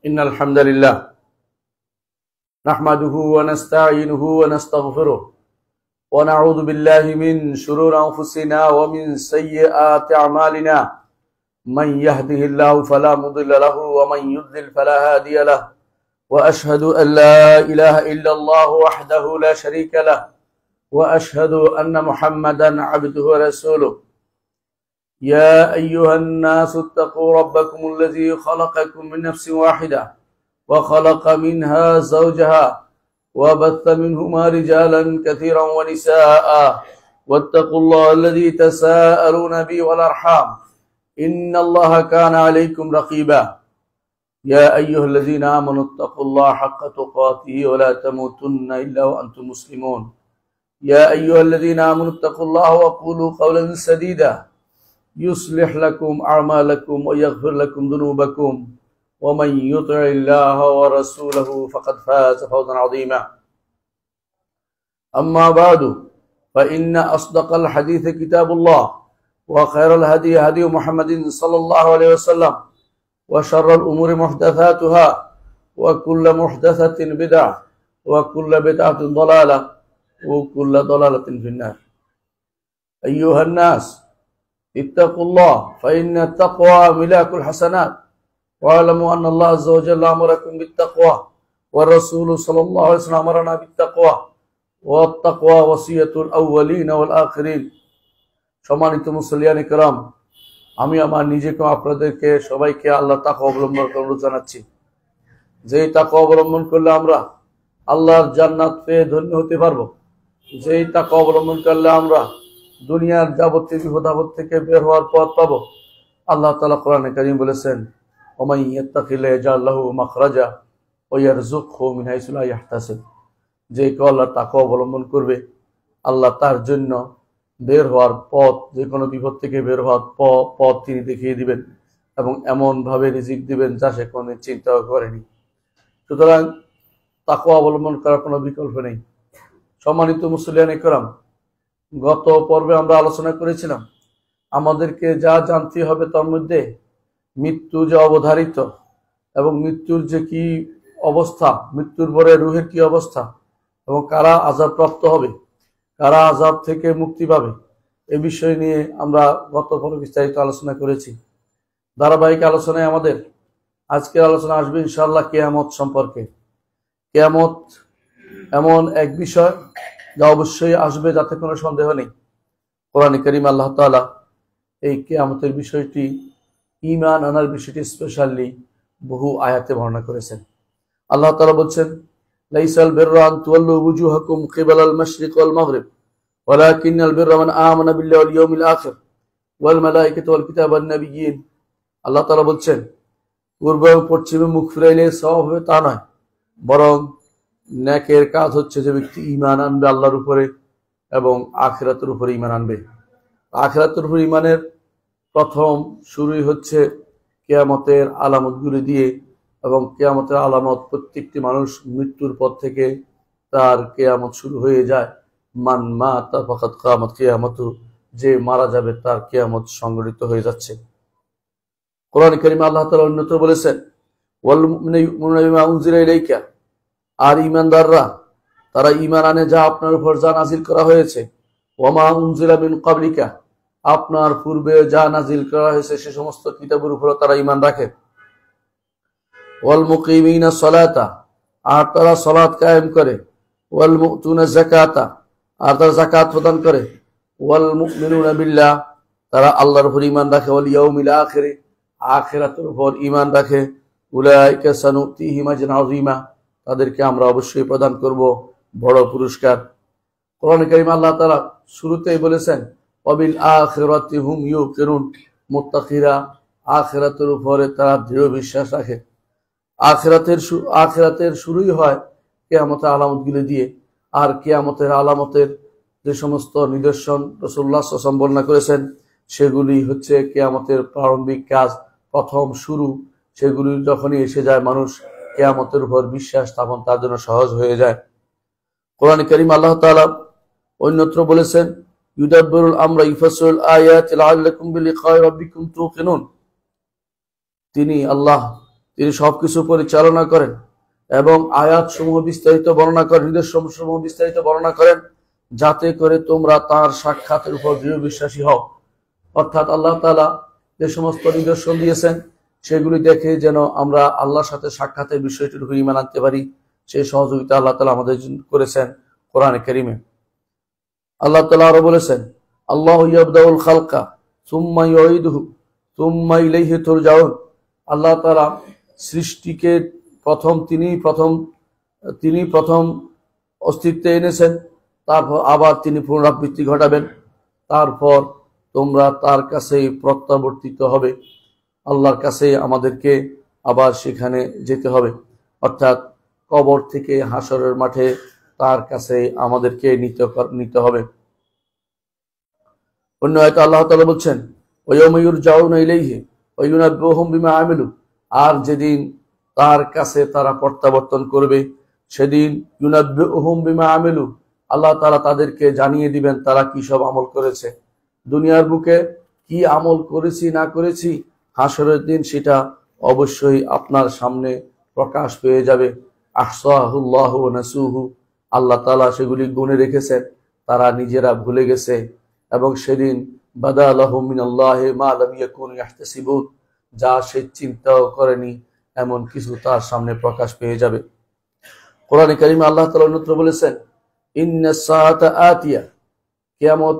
إن الحمد لله نحمده ونستعينه ونستغفره ونعوذ بالله من شرور أنفسنا ومن سيئات أعمالنا من يهده الله فلا مضل له ومن يضلل فلا هادي له وأشهد أن لا إله إلا الله وحده لا شريك له وأشهد أن محمدا عبده ورسوله يا أيها الناس اتقوا ربكم الذي خلقكم من نفس واحدة وخلق منها زوجها وبث منهما رجالا كثيرا ونساء واتقوا الله الذي تساءلون به والأرحام إن الله كان عليكم رقيبا يا أيها الذين آمنوا اتقوا الله حق تقاته ولا تموتن إلا وأنتم مسلمون يا أيها الذين آمنوا اتقوا الله وقولوا قولا سديدا يصلح لكم أعمالكم ويغفر لكم ذنوبكم ومن يطع الله ورسوله فقد فاز فوزا عظيما أما بعد فإن أصدق الحديث كتاب الله وخير الهدي هدي محمد صلى الله عليه وسلم وشر الأمور محدثاتها وكل محدثة بدعة وكل بدعة ضلالة وكل ضلالة في النار أيها الناس اتقوا الله فإن التقوى ملاك الحسنات واعلموا أن الله عز وجل أمركم بالتقوى والرسول صلى الله عليه وسلم أمرنا بالتقوى والتقوى وصية الأولين والآخرين সম্মানিত মুসলিয়ান ইকরাম, আমি আমার নিজেকে আপনাদেরকে সবাইকে আল্লাহ তাকওয়া অবলম্বন করার অনুরোধ জানাচ্ছি। যেই তাকওয়া অবলম্বন করলে আমরা আল্লাহর জান্নাত পেয়ে ধন্য হতে পারবো, যেই তাকওয়া অবলম্বন করলে আমরা দুনিয়ার যাবতীয় বিপদ আপদ থেকে বের হওয়ার পথ পাবো। আল্লাহ তাআলা কোরআনে কারীম বলেছেন, ওমান ইয়াত্তাকিল্লাহ ইয়াজআল লাহু মাখরাজা ওয়া ইয়ারযুকহু মিন হাইসু লা ইয়াহতাসিব। যে কেউ আল্লাহর তাকওয়া অবলম্বন করবে, আল্লাহ তার জন্য বের হওয়ার পথ, যে কোনো বিপদ থেকে বের হওয়ার পথ তিনি দেখিয়ে দিবেন এবং এমন ভাবে রিজিক দিবেন যা সে কোনো চিন্তাও করেনি। সুতরাং তাকওয়া অবলম্বন করার কোনো বিকল্প নেই। সম্মানিত মুসলিয়ান ইকরাম, গত পর্বে আমরা আলোচনা করেছিলাম আমাদেরকে যা জানতে হবে তার মধ্যে মৃত্যু যে অবধারিত এবং মৃত্যুর যে কি অবস্থা, মৃত্যুর পরে রুহের কি অবস্থা এবং কারা আযাব প্রাপ্ত হবে, কারা আযাব থেকে মুক্তি পাবে, এ বিষয় নিয়ে আমরা গত পর্বে বিস্তারিত আলোচনা করেছি। ধারাবাহিক আলোচনায় আমাদের আজকের আলোচনা আসবে ইনশাআল্লাহ কিয়ামত সম্পর্কে। কিয়ামত এমন এক বিষয় যা অবশ্যই আসবে, যাতে কোনো সন্দেহ নেই। কোরআনে কারীম আল্লাহ তাআলা এই কিয়ামতের বিষয়টি, ঈমান আনার বিষয়টি স্পেশালি বহু আয়াতে বর্ণনা করেছেন। আল্লাহ তাআলা বলছেন, লাইসাল বিররা আন তুওয়াল্লু ওয়ুজুহাকুম কিবালাল মাশরিক ওয়াল মাগরিব ওয়ালাকিন্নাল বিররা মান আমানা বিল্লাহি ওয়াল ইয়াউমিল আখির ওয়াল মালায়েকাতি ওয়াল কিতাবি ওয়ান নাবিয়্যিন। আল্লাহ তাআলা বলছেন, পূর্ব এবং পশ্চিমে মুখ ফিরাইলে সওয়াব হবে তা নয়, বরং নেকের কাজ হচ্ছে যে ব্যক্তি ঈমান আনবে আল্লাহর উপরে এবং আখিরাতের উপরে ঈমান আনবে। আখিরাতের উপরে ঈমানের প্রথম শুরুই হচ্ছে কিয়ামতের আলামতগুলি দিয়ে, এবং কিয়ামতের আলামত প্রত্যেকটি মানুষ মৃত্যুর পর থেকে তার কিয়ামত শুরু হয়ে যায়। মান মাতা ফাকাদ কিয়ামত কিয়ামতু, যে মারা যাবে তার কিয়ামত সংঘটিত হয়ে যাচ্ছে। কোরআন কারীমে আল্লাহ তাআলা অন্যত্র বলেছেন, ওয়াল মুমিনুনা ইউমিনুনা বিমা উনজিলা ইলাইকা, আর ঈমানদাররা তারা ঈমান আনে যা আপনার উপর যা নাজিল করা হয়েছে, ওয়ামা উনজিলা মিন ক্বাবলিকা, আপনার পূর্বে যা নাজিল করা হয়েছে সে সমস্ত কিতাবের উপর তারা ঈমান রাখে। ওয়াল মুকিমিনা সলাতা, আর তারা সালাত কায়েম করে। ওয়াল মুতুনা যাকাতা, আর তারা যাকাত প্রদান করে। ওয়াল মুমিনুনা বিল্লাহ, তারা আল্লাহর উপর ঈমান রাখে। ওয়াল ইয়াউমিল আখির, আখিরাতের উপর ঈমান রাখে। উলাইকা সানুতিহিম আজরান আযীমা, তাদেরকে আমরা অবশ্যই প্রদান করব বড় পুরস্কার। কোরআন কারীমে আল্লাহ তাআলা শুরুতেই বলেছেন, ওয়াবিল আখিরাতি হুম ইউকিনুন, মুত্তাকিরা আখিরাতের উপরে তারা দৃঢ় বিশ্বাস রাখে। আখিরাতের শুরুই হয় কিয়ামতের আলামতগুলি দিয়ে। আর কিয়ামতের আলামতের যে সমস্ত নিদর্শন রাসূলুল্লাহ সাল্লাল্লাহু আলাইহি ওয়াসাল্লাম বর্ণনা করেছেন, সেগুলি হচ্ছে কিয়ামতের প্রারম্ভিক কাজ, প্রথম শুরু। সেগুলি যখনই এসে যায়, মানুষ কিয়ামতের উপর বিশ্বাস স্থাপন তার জন্য সহজ হয়ে যায়। কোরআন কারীম আল্লাহ তাআলা অন্যত্র বলেছেন, ইউদাব্বিরুল আমরা ইউফাসসিলুল আয়াতি লাআল্লাকুম বিলিকাই রাব্বিকুম তুকিনুন। তিনি আল্লাহ তিনি সবকিছু পরিচালনা করেন এবং আয়াত সমূহ বিস্তারিত বর্ণনা করেন, নিদর্শন সমূহ বিস্তারিত বর্ণনা করেন, যাতে করে তোমরা তার সাক্ষাতের উপর দৃঢ় বিশ্বাসী হও। অর্থাৎ আল্লাহ তাআলা যে সমস্ত নিদর্শন দিয়েছেন সেগুলি দেখে যেন আমরা আল্লাহর সাথে সাক্ষাতের বিষয়টির উপর ঈমান আনতে পারি, সেই সহযোগিতা আল্লাহ তাআলা আমাদের করেছেন কোরআনে কারীমে। আল্লাহ তাআলা আরো বলেছেন, আল্লাহু ইয়াবদাউল খালকা সুম্মা ইউঈদুহু সুম্মা ইলাইহি তুরজাউন। আল্লাহ তাআলা সৃষ্টিকে তিনি প্রথম অস্তিত্বে এনেছেন, তারপর আবার তিনি পুনরাবৃত্তি ঘটাবেন, তারপর তোমরা তার কাছেই প্রত্যাবর্তিত হবে, আল্লাহর কাছে আমাদেরকে আবার সেখানে যেতে হবে। অর্থাৎ কবর থেকে হাসরের মাঠে তার কাছে আমাদেরকে নিতে হবে। অন্য আয়াতে আল্লাহ তাআলা বলছেন, ওয়ায়াউমা ইউরজাউনা ইলাইহি ওয়া ইউনাব্বিউহুম বিমা আমিলু। আর যেদিন তার কাছে তারা প্রত্যাবর্তন করবে সেদিন ইউনাব্বিউহুম বিমা আমিলু, আল্লাহ তাআলা তাদেরকে জানিয়ে দিবেন তারা কি সব আমল করেছে। দুনিয়ার বুকে কি আমল করেছি না করেছি, হাসরের দিন সেটা অবশ্যই আপনার সামনে প্রকাশ পেয়ে যাবে। আহসাহুল্লাহু ওয়া নাসুহু, আল্লাহ তাআলা সেগুলি গুণে রেখেছেন, তারা নিজেরা ভুলে গেছে। এবং সেদিন বাদা লাহুম মিনাল্লাহি মা লাম ইয়াকুনু ইয়াহতাসিবুন, যা সে চিন্তাও করেনি এমন কিছু তার সামনে প্রকাশ পেয়ে যাবে। কোরআনে কারীমে আল্লাহ তাআলা অন্যত্র বলেছেন, ইন্নাস সাআতা আতিয়া, কিয়ামত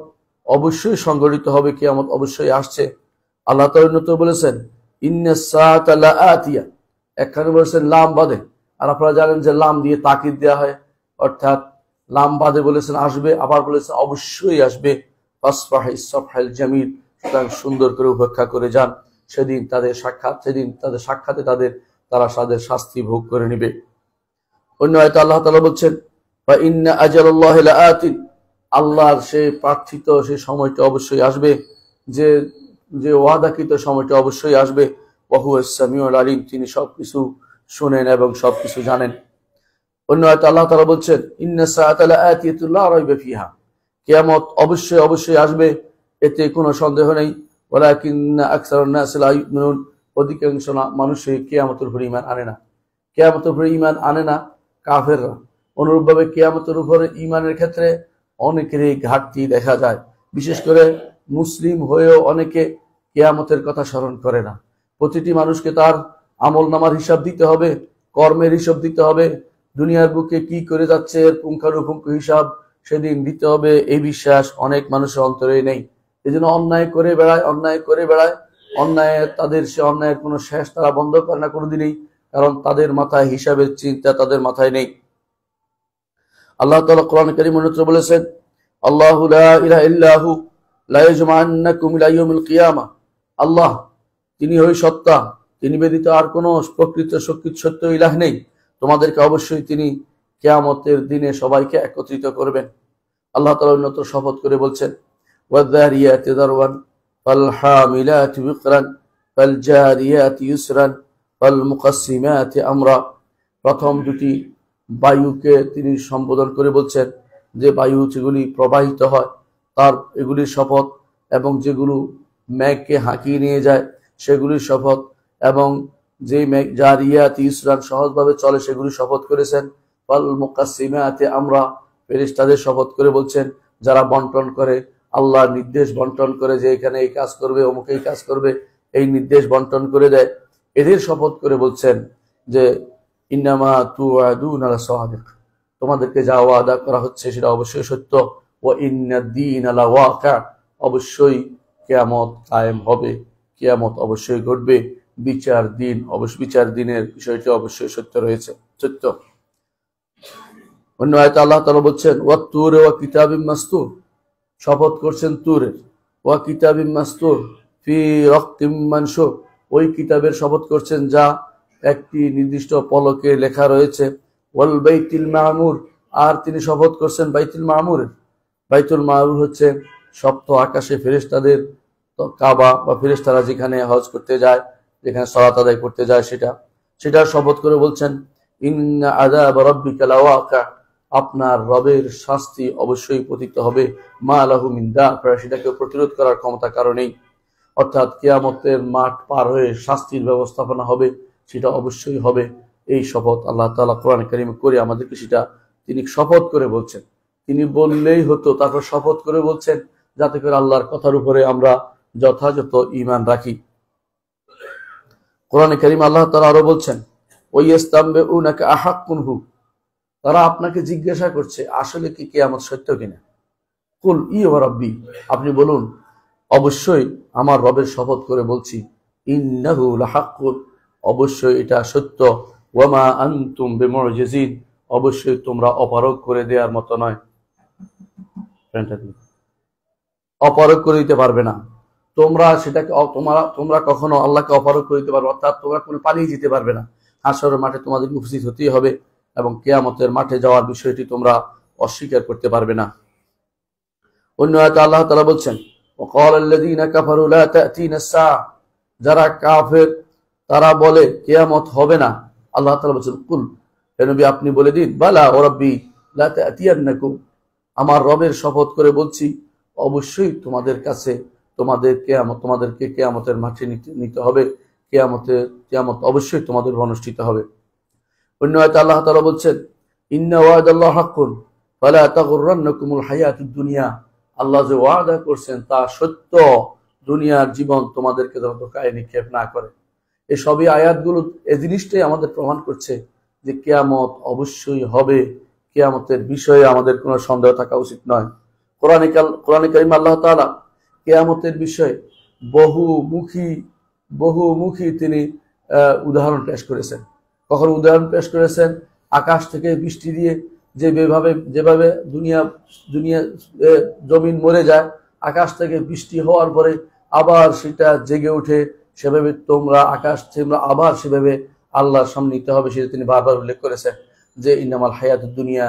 অবশ্যই সংঘটিত হবে, কিয়ামত অবশ্যই আসছে। আল্লাহ তাআলা অন্যত্র বলেছেন, ইন্নাস সাআতা লাআতিয়া, এখানে বলেছেন লাম বাদে, আর আপনারা জানেন যে লাম দিয়ে তাকিদ দেওয়া হয়, অর্থাৎ লাম বাদে বলেছেন আসবে, আবার বলেছেন অবশ্যই আসবে। ফাসফাহিস সাফহাল জামিল, সুতরাং সুন্দর করে উপেক্ষা করে যান, সেদিন তাদের সাক্ষাতে তারা তাদের শাস্তি ভোগ করে নেবে। অন্য আয়াতে আল্লাহ তাআলা বলছেন, ওয়া ইন্না আজালাল্লাহি লাআতিন, আল্লাহর সেই প্রার্থিত সেই সময়টা অবশ্যই আসবে, যে ওয়াদাকৃত সময়টা অবশ্যই আসবে। ওয়া হুয়াস সামিউল আলিম, তিনি সবকিছু শুনেন এবং সবকিছু জানেন। অন্য আয়াতে আল্লাহ তাআলা বলছেন, ইন্নাস সাআতা লাআতিয়াতুন লা রাইবা ফিহা, কিয়ামত অবশ্যই আসবে, এতে কোনো সন্দেহ নেই। ওয়ালাকিন্না আকসারুন নাস লা ইউমিনুন, অধিকাংশ মানুষই কিয়ামতের উপর ঈমান আনে না। কিয়ামতের উপর ঈমান আনে না কাফেররা। অনুরূপভাবে কিয়ামতের উপরে ঈমানের ক্ষেত্রে অনেকেরই ঘাটতি দেখা যায়, বিশেষ করে মুসলিম হয়েও অনেকে কিয়ামতের কথা স্মরণ করে না। প্রতিটি মানুষকে তার আমলনামার হিসাব দিতে হবে, কর্মের হিসাব দিতে হবে, দুনিয়ার বুকে কি করে যাচ্ছে এর পুঙ্খানুপুঙ্খ হিসাব সেদিন দিতে হবে, এই বিশ্বাস অনেক মানুষের অন্তরে নেই। এই জন্য অন্যায় করে বেড়ায়, সে অন্যায়ের কোনো শেষ তারা বন্ধ করে না কোনোদিনই, কারণ তাদের মাথায় হিসাবের চিন্তা তাদের মাথায় নেই। আল্লাহ তাআলা কোরআন কারীমে অন্যত্র বলেছেন, আল্লাহু লা ইলাহা ইল্লাহু লা ইয়াজমা'আন্নাকুম ইলা ইয়াউমিল কিয়ামাহ, আল্লাহ তিনি ওই সত্তা, তিনি ব্যতীত আর কোনো প্রকৃত সত্য ইলাহ নেই, তোমাদেরকে অবশ্যই তিনি কিয়ামতের দিনে সবাইকে একত্রিত করবেন। আল্লাহ তাআলা অন্যত্র শপথ করে বলছেন, ওয়াযারিয়াতি যারওয়ান ফালহামিলাতি বিকরান ফালজারিয়াতি ইউসরান ফালমুকাসসিমাতি আমরা। প্রথম দুটি বায়ুকে তিনি সম্বোধন করে বলছেন যে বায়ু যেগুলি প্রবাহিত হয় তার এগুলির শপথ, এবং যেগুলো মেঘকে হাঁকিয়ে নিয়ে যায় সেগুলির শপথ, এবং যে মেঘ জারিয়াতি ইউসরান সহজভাবে চলে সেগুলির শপথ করেছেন। ফালমুকাসসিমাতি আমরা, ফেরেশতাদের শপথ করে বলছেন যারা বন্টন করে, আল্লাহর নির্দেশ বন্টন করে যে এখানে এই কাজ করবে, অমুক এই কাজ করবে, এই নির্দেশ বন্টন করে দেয়, এদের শপথ করে বলছেন যে ইন্নামা তুআদুনা লাসাদিক, তোমাদেরকে যা ওয়াদা করা হচ্ছে সেটা অবশ্যই সত্য। ওয়া ইন্নাদ-দীনা লাওয়াকি', অবশ্যই কিয়ামত কায়েম হবে, কিয়ামত অবশ্যই ঘটবে, বিচার দিনের বিষয়টি অবশ্যই সত্য। অন্য আয়াতে আল্লাহ তাআলা বলছেন, ওয়াত-তুর ওয়া কিতাবিম মাসতুর, শপথ করছেন তুরের, ওয়া কিতাবিম মাসতুর ফি রাক্কিম মানশুর, ওই কিতাবের শপথ করছেন যা একটি নির্দিষ্ট পলকে লেখা রয়েছে। ওয়াল বাইতুল মামুর, আর তিনি শপথ করছেন বাইতুল মামুরের। বাইতুল মামুর হচ্ছে সপ্ত আকাশে ফেরেশতাদের কাবা বা ফেরেশতারা যেখানে হজ করতে যায়, যেখানে সালাত আদায় করতে যায়, সেটা শপথ করে বলছেন, ইন্না আযাব রাব্বিকা লাওয়াকি', আপনার রবের শাস্তি অবশ্যই পতিত হবে, মা লাহু মিন দাফির, সেটাকে প্রতিরোধ করার ক্ষমতা কারণেই। অর্থাৎ কিয়ামতের মাঠ পার হয়ে শাস্তির ব্যবস্থাপনা হবে, সেটা অবশ্যই হবে। এই শপথ আল্লাহ তাআলা কোরআন কারীমে করে আমাদেরকে সেটা তিনি শপথ করে বলছেন। তিনি বললেই হতো, তারপর শপথ করে বলছেন, যাতে করে আল্লাহর কথার উপরে আমরা যথাযথ ঈমান রাখি। কোরআনে কারীম আল্লাহ তাআলা আরো বলছেন, ওয়াইয়াস্তামবিউনাকা আহাক্কুন হু, তারা আপনাকে জিজ্ঞাসা করছে আসলে কি কিয়ামত সত্য কিনা। কুল ই ওয়া রাব্বি, আপনি বলুন অবশ্যই আমার রবের শপথ করে বলছি, ইন্নাহু লাহাক্কুন, অবশ্যই এটা সত্য, ওয়া মা আনতুম বিমুজিজিন, অবশ্যই তোমরা অপারগ করে দেওয়ার মতো নয়, অপারগ করে দিতে পারবে না তোমরা সেটাকে, তোমরা কখনো আল্লাহকে অপারগ করে দিতে পারবে, অর্থাৎ তোমরা কোনো পালিয়ে যেতে পারবে না। হাশরের মাঠে তোমাদের উপস্থিত হতেই হবে এবং কিয়ামতের মাঠে যাওয়ার বিষয়টি তোমরা অস্বীকার করতে পারবে না। অন্য আয়াতে আল্লাহ তাআলা বলছেন, ওয়াকালা আল্লাযীনা কাফারু লা তা'তিনা আস-সাআ, যারা কাফের তারা বলে কিয়ামত হবে না। আল্লাহ তাআলা বলছেন, কুল, হে নবী আপনি বলে দিন, বালা ওয়া রাব্বি লা তা'তিয়ান্নাকুম, আমার রবের শপথ করে বলছি অবশ্যই তোমাদের কাছে তোমাদেরকে কিয়ামতের মাঠে নিতে হবে, কিয়ামত অবশ্যই তোমাদের অনুষ্ঠিত হবে। অন্য আয়াতে আল্লাহ তাআলা বলছেন, ইন্না ওয়াদাল্লাহি হাক্কুন ফালা তাগুররান্নাকুমুল হায়াতুদ দুনিয়া, আল্লাহ যে ওয়াদা করছেন তা সত্য, দুনিয়ার জীবন তোমাদেরকে যেন ধোঁকায় নিক্ষেপ না করে। এই সবই আয়াতগুলো এই জিনিসটাই আমাদের প্রমাণ করছে যে কিয়ামত অবশ্যই হবে, কিয়ামতের বিষয়ে আমাদের কোনো সন্দেহ থাকা উচিত নয়। কোরআনে কারীম আল্লাহ তাআলা কিয়ামতের বিষয়ে বহুমুখী তিনি উদাহরণ পেশ করেছেন। কখন উদাহরণ পেশ করেছেন? আকাশ থেকে বৃষ্টি দিয়ে যেভাবে দুনিয়া জমিন মরে যায়, আকাশ থেকে বৃষ্টি হওয়ার পরে আবার সেটা জেগে ওঠে, সেভাবে তোমরা আবার সেভাবে আল্লাহর সামনে নিতে হবে, সেটা তিনি বারবার উল্লেখ করেছেন যে ইন্নামাল হায়াতুদ দুনিয়া,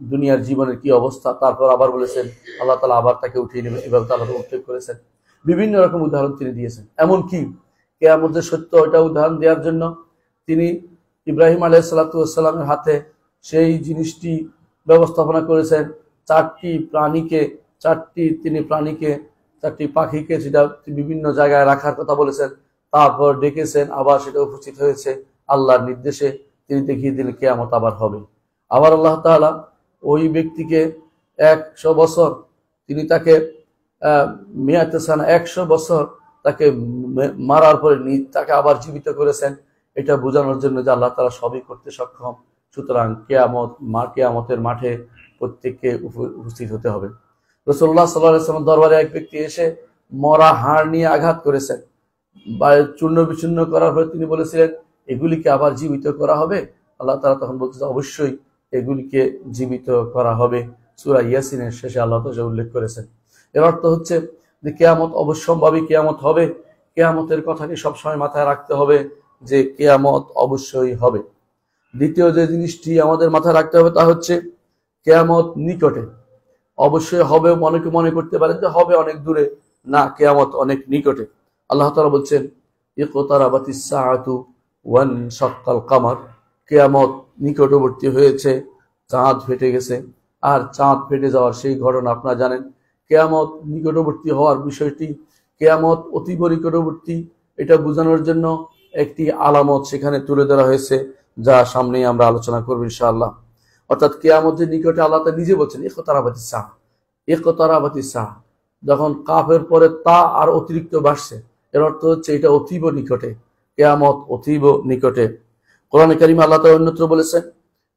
দুনিয়ার জীবনের কি অবস্থা। তারপর আবার বলেছেন আল্লাহ তাআলা আবার তাকে উঠিয়ে নেবেন, এভাবে তাআলা উল্লেখ করেছেন। বিভিন্ন রকম উদাহরণ তিনি দিয়েছেন। এমনকি কিয়ামতের সত্য এটা উদাহরণ দেওয়ার জন্য তিনি ইব্রাহিম আলাইহিস সালাতু ওয়াস সালামের হাতে সেই জিনিসটি ব্যবস্থাপনা করেছেন। চারটি পাখিকে সেটা বিভিন্ন জায়গায় রাখার কথা বলেছেন, তারপর ডেকেছেন, আবার সেটা উপস্থিত হয়েছে আল্লাহর নির্দেশে। তিনি দেখিয়ে দিলেন কিয়ামত আবার হবে। আবার আল্লাহ তাআলা ওই ব্যক্তিকে 100 বছর তিনি তাকে মিয়াতে সানা 100 বছর তাকে মারার পরে তাকে আবার জীবিত করেছেন, এটা বোঝানোর জন্য যে আল্লাহ তাআলা সবই করতে সক্ষম। সুতরাং কিয়ামতের মাঠে প্রত্যেককে উপস্থিত হতে হবে। রাসূলুল্লাহ সাল্লাল্লাহু আলাইহি ওয়াসাল্লাম দরবারে এক ব্যক্তি এসে মরা হাড় নিয়ে আঘাত করেছেন, বা চূর্ণ বিচূর্ণ করার পরে তিনি বলেছিলেন এগুলিকে আবার জীবিত করা হবে। আল্লাহ তাআলা তখন বলছে অবশ্যই এগুলিকে জীবিত করা হবে। সূরা ইয়াসিনের শেষে আল্লাহ তাআলা উল্লেখ করেছেন। এর অর্থ হচ্ছে যে কিয়ামত অবশ্যম্ভাবী, কিয়ামত হবে। কিয়ামতের কথাটি সবসময় মাথায় রাখতে হবে যে কিয়ামত অবশ্যই হবে। দ্বিতীয় যে জিনিসটি আমাদের মাথায় রাখতে হবে তা হচ্ছে কিয়ামত নিকটে, অবশ্যই হবে। অনেকে মনে করতে পারেন যে হবে অনেক দূরে, না, কিয়ামত অনেক নিকটে। আল্লাহ তাআলা বলছেন ইকতারাবাতিস সাআতু ওয়ানশাক্কাল কামার, কিয়ামত নিকটবর্তী হয়েছে, চাঁদ ফেটে গেছে। আর চাঁদ ফেটে যাওয়ার সেই ঘটনা আপনারা জানেন। কিয়ামত নিকটবর্তী হওয়ার বিষয়টি, কিয়ামত অতীব নিকটবর্তী, এটা বোঝানোর জন্য একটি আলামত সেখানে তুলে ধরা হয়েছে, যা সামনেই আমরা আলোচনা করব ইনশাআল্লাহ। অর্থাৎ কিয়ামতের নিকটে আল্লাহ তাআলা নিজে বলছেন ইকতারাবাতিস সাআ, যখন কাফের পরে তা আর অতিরিক্ত বাড়ছে, এর অর্থ হচ্ছে এটা অতীব নিকটে, কিয়ামত অতীব নিকটে। কোরআনে কারীমে আল্লাহ তাআলা অন্যত্র বলেছেন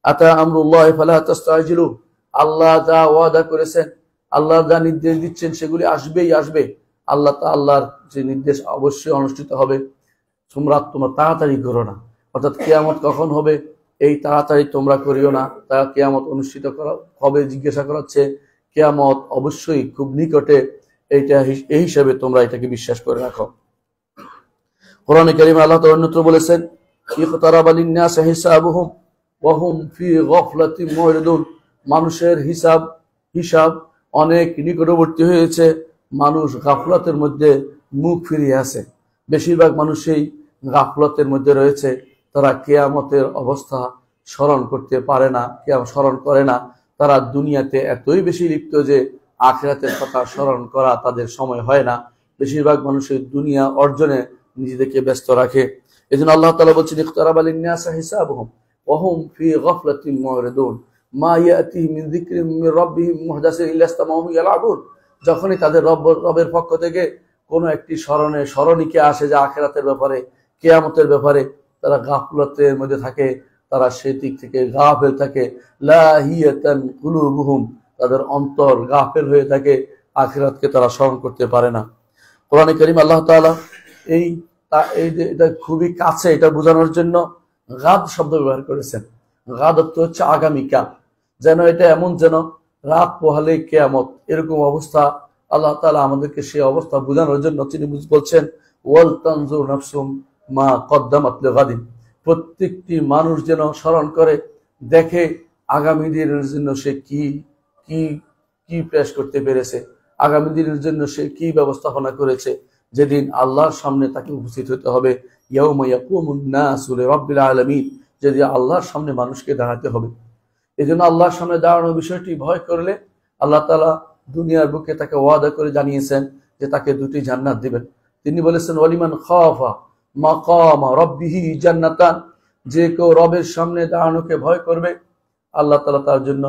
আতা আমরুল্লাহি ফালা তাস্তাজিলু, আল্লাহ যা ওয়াদা করেছেন, আল্লাহ যা নির্দেশ দিচ্ছেন সেগুলি আসবেই আসবে। আল্লাহর যে নির্দেশ অবশ্যই অনুষ্ঠিত হবে, তোমরা তাড়াতাড়ি করো না। অর্থাৎ কিয়ামত কখন হবে এই তাড়াতাড়ি তোমরা করিও না, তা কিয়ামত অনুষ্ঠিত করা হবে জিজ্ঞাসা করা হচ্ছে। কিয়ামত অবশ্যই খুব নিকটে, এই হিসাবে তোমরা এটাকে বিশ্বাস করে রাখো। কোরআনে কারীমে আল্লাহ তাআলা অন্যত্র বলেছেন ইকতারাবা লিন-নাসি হিসাবুহুম ওয়া হুম ফি গাফলাতিন মুরিদুন, মানুষের হিসাব অনেক নিকটবর্তী হয়েছে, মানুষ গাফলাতের মধ্যে মুখ ফিরিয়ে আছে। বেশিরভাগ মানুষই গাফলতের মধ্যে রয়েছে, তারা কিয়ামতের অবস্থা স্মরণ করতে পারে না, স্মরণ করে না। তারা দুনিয়াতে এতই বেশি লিপ্ত যে আখিরাতের কথা স্মরণ করা তাদের সময় হয় না। বেশিরভাগ মানুষের দুনিয়া অর্জনে নিজেদেরকে ব্যস্ত রাখে। এজন্য আল্লাহ তাআলা বলছেন ইখতারাবা লিন-নাসি হিসাবুহুম ওয়া হুম ফি গাফলাতিন মুরিদুন মা ইয়াতিহিম মিন যিকরিন মির রাব্বিহিম মুহদাসিন ইল্লা ইসতামাউ ইয়ালআবুন। যখনই তাদের রবের পক্ষ থেকে কোনো একটি স্মরণীকে আসে যে আখিরাতের ব্যাপারে, কিয়ামতের ব্যাপারে, তারা গাফলতের মধ্যে থাকে, তারা সেই দিক থেকে গাফেল থাকে। লাহিয়াতান কুলুবুহুম, তাদের অন্তর গাফেল হয়ে থাকে, আখিরাতকে তারা স্মরণ করতে পারে না। কোরআনে কারীম আল্লাহ তাআলা এটা খুবই কাছে এটা বোঝানোর জন্য গাদ শব্দ ব্যবহার করেছেন। গাদ অর্থ হচ্ছে আগামীকাল, যেন এটা এমন যেন রাত পোহালে কিয়ামত, এরকম অবস্থা আল্লাহ তাআলা আমাদেরকে সেই অবস্থা বোঝানোর জন্য তিনি বলছেন ওয়াল তানজুর নাফসুম মা কদ্দামাত লিগাদিন। প্রত্যেকটি মানুষ যেন স্মরণ করে দেখে আগামী দিনের জন্য সে কি কি কি পেশ করতে পেরেছে, আগামী দিনের জন্য সে কি ব্যবস্থাপনা করেছে, যেদিন আল্লাহর সামনে তাকে উপস্থিত হতে হবে। ইয়াউমা ইয়াকুমুন নাসু লিরাব্বিল আলামিন, যেদিন আল্লাহর সামনে মানুষকে দাঁড়াতে হবে। এই জন্য আল্লাহর সামনে দাঁড়ানোর বিষয়টি ভয় করলে আল্লাহ তাআলা দুনিয়ার বুকে তাকে ওয়াদা করে জানিয়েছেন যে তাকে দুটি জান্নাত দিবেন। তিনি বলেছেন ওয়ালিমান খাফা মাকামা রাব্বিহি জান্নাতান, যে কেউ রবের সামনে দাঁড়ানোকে ভয় করবে আল্লাহ তাআলা তার জন্য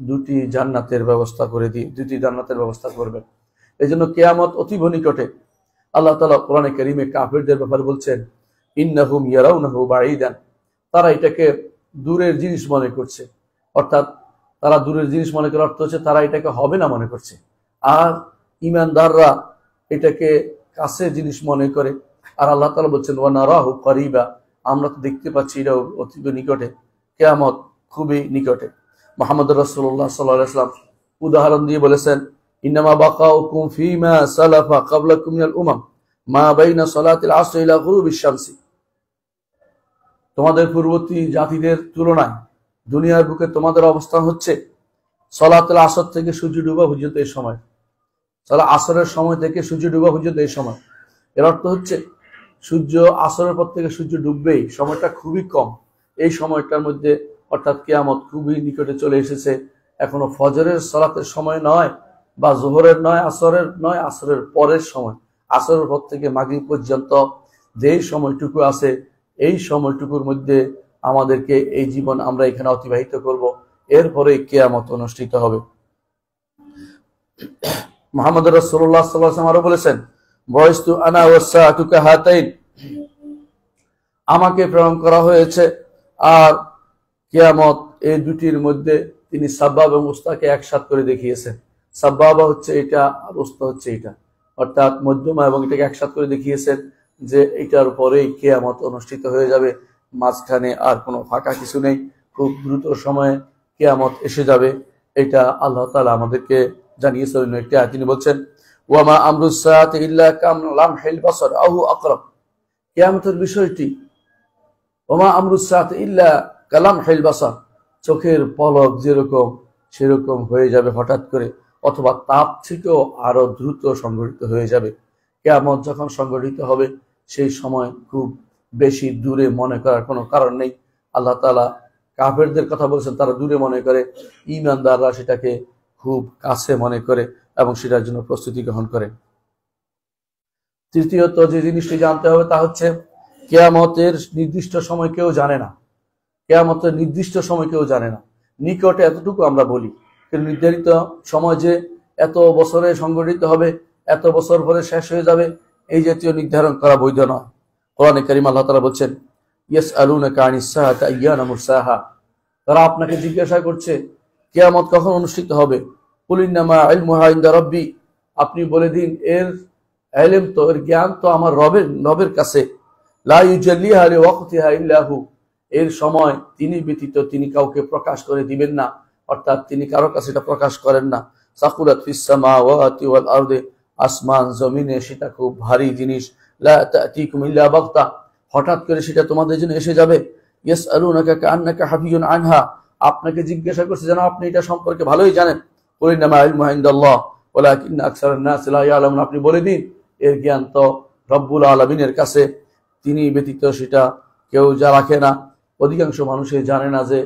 দুটি জান্নাতের ব্যবস্থা করবেন। এই জন্য কিয়ামত অতীব নিকটে। আল্লাহ তাআলা কোরআনে কারীমে কাফিরদের ব্যাপারে বলছেন ইন্নাহুম ইয়ারাউনাহু বাঈদান, তারা এটাকে দূরের জিনিস মনে করছে। অর্থাৎ তারা দূরের জিনিস মনে করার অর্থ হচ্ছে তারা এটাকে হবে না মনে করছে। আর ঈমানদাররা এটাকে কাছে জিনিস মনে করে। আর আল্লাহ তাআলা বলছেন ওয়া নারাহু করিবা, আমরা তো দেখতে পাচ্ছি এটা অতীব নিকটে, কিয়ামত খুবই নিকটে। মুহাম্মদ রাসূলুল্লাহ সাল্লাল্লাহু আলাইহি ওয়াসাল্লাম উদাহরণ দিয়ে বলেছেন ইন্নামা বাকাউকুম ফীমা সালাফা ক্বাবলাকুম মিনাল উমাম মা বাইনা সালাতিল আসর ইলা গুরুবিশ শামসি। তোমাদের পূর্ববর্তী জাতিদের তুলনায় দুনিয়ার বুকে তোমাদের অবস্থান হচ্ছে সালাতুল আসর থেকে সূর্য ডুবা পর্যন্ত এই সময়, সালাত আসরের সময় থেকে সূর্য ডুবা পর্যন্ত এই সময়। এর অর্থ হচ্ছে সূর্য আসরের পর থেকে সূর্য ডুববেই, সময়টা খুবই কম। এই সময়টার মধ্যে অর্থাৎ কিয়ামত খুবই নিকটে চলে এসেছে। এখনো ফজরের সালাতের সময় নয়, বা যোহরের নয়, আসরের নয়, আসরের পরের সময়, আসরের পর থেকে মাগরিব পর্যন্ত যেই সময়টুকু আছে এই সময়টুকুর মধ্যে আমাদেরকে এই জীবন আমরা এখানে অতিবাহিত করব, এরপরে কিয়ামত অনুষ্ঠিত হবে। মুহাম্মদ রাসূলুল্লাহ সাল্লাল্লাহু আলাইহি ওয়াসাল্লাম আরো বলেছেন বয়স্তু আনা ওয়াসসাআতু কাহাতাইন, আমাকে প্রেরণ করা হয়েছে আর কিয়ামত এই দুটির মধ্যে। তিনি সাব্বাব এবং উস্তাকে একসাথে করে দেখিয়েছেন। সাব্বাবা হচ্ছে এটা আর উস্তা হচ্ছে এটা, অর্থাৎ মধ্যমা, এবং এটাকে একসাথে করে দেখিয়েছেন যে এটার পরেই কিয়ামত অনুষ্ঠিত হয়ে যাবে, মাঝখানে আর কোনো ফাঁকা কিছু নেই, খুব দ্রুত সময়ে কিয়ামত এসে যাবে। এটা আল্লাহ তাআলা আমাদেরকে জানিয়েছেন একটি আয়াত। তিনি বলছেন ওয়ামা আমরুস সাআতি ইল্লা কামলামহিল বাসর আও আকরাব, কিয়ামতের বিষয়টি ওয়ামা আমরুস সাআতি ইল্লা কালামহিল বাসর, চোখের পলক যেরকম সেরকম হয়ে যাবে হঠাৎ করে, অথবা তাপ থেকেও আরো দ্রুত সংঘটিত হয়ে যাবে। কিয়ামত যখন সংঘটিত হবে সেই সময় খুব বেশি দূরে মনে করার কোনো কারণ নেই। আল্লাহ তাআলা কাফেরদের কথা বলছেন, তারা দূরে মনে করে, ঈমানদাররা সেটাকে খুব কাছে মনে করে এবং সেটার জন্য প্রস্তুতি গ্রহণ করে। তৃতীয়ত যে জিনিসটি জানতে হবে তা হচ্ছে কিয়ামতের নির্দিষ্ট সময় কেউ জানে না। কিয়ামতের নির্দিষ্ট সময় কেউ জানে না। নিকটে এতটুকু আমরা বলি, কিন্তু নির্ধারিত সময় যে এত বছরে সংঘটিত হবে, এত বছর পরে শেষ হয়ে যাবে, এই জাতীয় নির্ধারণ করা বৈধ নয়। কোরআনে কারীম আল্লাহ তাআলা বলছেন ইয়াসআলুনাকা আনিস সাআতি আইয়ানা মুরসাহা, তারা আপনাকে জিজ্ঞাসা করছে কিয়ামত কখন অনুষ্ঠিত হবে। কুল ইন্নামা ইলমুহা ইনদা রাব্বি, আপনি বলে দিন এর ইলম তো, এর জ্ঞান তো আমার রবের কাছে। লা ইউজাল্লিহা লিওয়াক্তিহা ইল্লা হু, এর সময় তিনি ব্যতীত তিনি কাউকে প্রকাশ করে দিবেন না, অর্থাৎ তিনি কারো কাছে এটা প্রকাশ করেন না। সাকুলাত ফিস সামাওয়াতি ওয়াল আরদি, আসমান জমিনে সেটা খুব ভারী জিনিস। লা তা'তিকুম ইল্লা বাগতা, হঠাৎ করে সেটা তোমাদের জন্য এসে যাবে। ইয়াসআলুনাকা কাআন্নাকা হাফিয়ুন আনহা, আপনাকে জিজ্ঞাসা করছে যেন আপনি এটা সম্পর্কে ভালোই জানেন। কুল ইন্নামা ইলমুহা ইনদাল্লাহ ওয়ালাকিন্না আকসারান নাস লা ইয়ালামুন, আপনি বলে দিন এর জ্ঞান তো রব্বুল আলামিনের কাছে, তিনি ব্যতীত সেটা কেউ যা রাখে না। অধিকাংশ মানুষই জানে না যে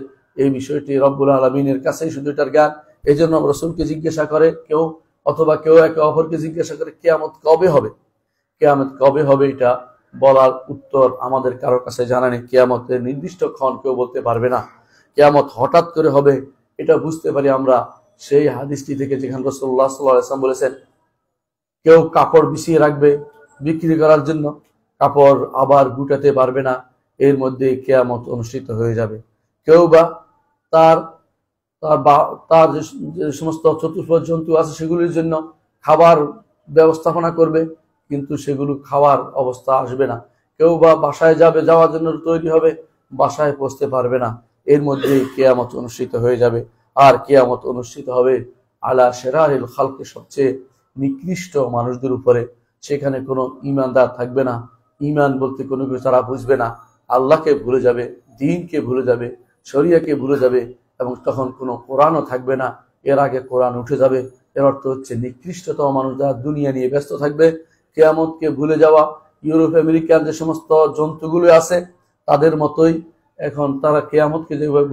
এই বিষয়টি রব্বুল আলামিনের কাছেই শুধু এটার জ্ঞান। এই জন্য রাসূলকে জিজ্ঞাসা করে কেউ, অথবা কেউ একে অপরকে জিজ্ঞাসা করে কিয়ামত কবে হবে, কিয়ামত কবে হবে, এটা বলার উত্তর আমাদের কারোর কাছে জানা নেই। কিয়ামতের নির্দিষ্ট ক্ষণ কেউ বলতে পারবে না। কিয়ামত হঠাৎ করে হবে এটা বুঝতে পারি আমরা সেই হাদিসটি থেকে, যেখানে রাসূলুল্লাহ সাল্লাল্লাহু আলাইহি ওয়াসাল্লাম বলেছেন, কেউ কাপড় বিছিয়ে রাখবে বিক্রি করার জন্য, কাপড় আবার গুটাতে পারবে না, এর মধ্যে কিয়ামত অনুষ্ঠিত হয়ে যাবে। কেউ বা তার তার যে সমস্ত চতুষ্পদ জন্তু আছে সেগুলির জন্য খাবার ব্যবস্থাপনা করবে, কিন্তু সেগুলো খাওয়ার অবস্থা আসবে না। কেউ বা বাসায় যাওয়ার জন্য তৈরি হবে, বাসায় পৌঁছতে পারবে না, এর মধ্যে কিয়ামত অনুষ্ঠিত হয়ে যাবে। আর কিয়ামত অনুষ্ঠিত হবে আলা শিরারিল খালকে, সবচেয়ে নিকৃষ্ট মানুষদের উপরে। সেখানে কোনো ঈমানদার থাকবে না, ঈমান বলতে কোনো কিছু তারা বুঝবে না, আল্লাহকে ভুলে যাবে, দ্বীনকে ভুলে যাবে, শরিয়াকে ভুলে যাবে, এবং তখন কোনো কোরআনও থাকবে না। এর আগে কোরআন উঠে যাবে। এর অর্থ হচ্ছে নিকৃষ্টতম মানুষ যারা দুনিয়া নিয়ে ব্যস্ত থাকবে, কিয়ামতকে ভুলে যাওয়া। ইউরোপ আমেরিকার যে সমস্ত জন্তুগুলো আছে তাদের মতোই এখন তারা কিয়ামতকে যেভাবে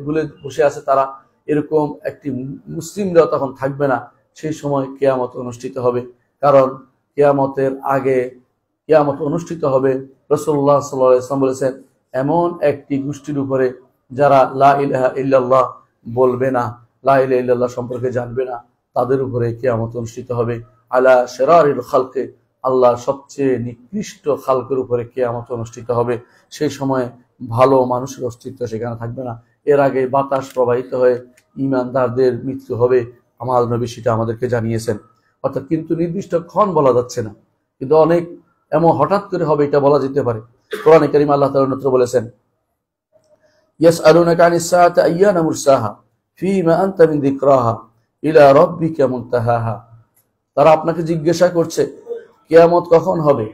ভুলে বসে আছে তারা, এরকম একটি মুসলিমরা তখন থাকবে না। সেই সময় কিয়ামত অনুষ্ঠিত হবে। কারণ কিয়ামতের আগে কিয়ামত অনুষ্ঠিত হবে, রাসূলুল্লাহ সাল্লাল্লাহু আলাইহি ওয়াসাল্লাম বলেছেন, এমন একটি গোষ্ঠীর উপরে যারা লা ইলাহা ইল্লাল্লাহ বলবে না, লা ইলাহা ইল্লাল্লাহ সম্পর্কে জানবে না, তাদের উপরে কিয়ামত অনুষ্ঠিত হবে। আলা শিরারিল খালকে, আল্লাহর সবচেয়ে নিকৃষ্ট খালকের উপরে কিয়ামত অনুষ্ঠিত হবে। সেই সময় ভালো মানুষের অস্তিত্ব সেখানে থাকবে না। এর আগে বাতাস প্রবাহিত হয়ে ঈমানদারদের মৃত্যু হবে, আমার নবী সেটা আমাদেরকে জানিয়েছেন। অর্থাৎ কিন্তু নির্দিষ্ট ক্ষণ বলা যাচ্ছে না, কিন্তু অনেক এমন হঠাৎ করে হবে এটা বলা যেতে পারে। কোরআনে কারীম আল্লাহ তাআলা অন্যত্র বলেছেন, ইয়াসআলুনাকা আনিস সাআতি আইয়ানা মুরসাহা ফীমা আনতা মিন যিকরাহা ইলা রাব্বিকা মুনতাহাহা। তারা আপনাকে জিজ্ঞাসা করছে কিয়ামত কখন হবে,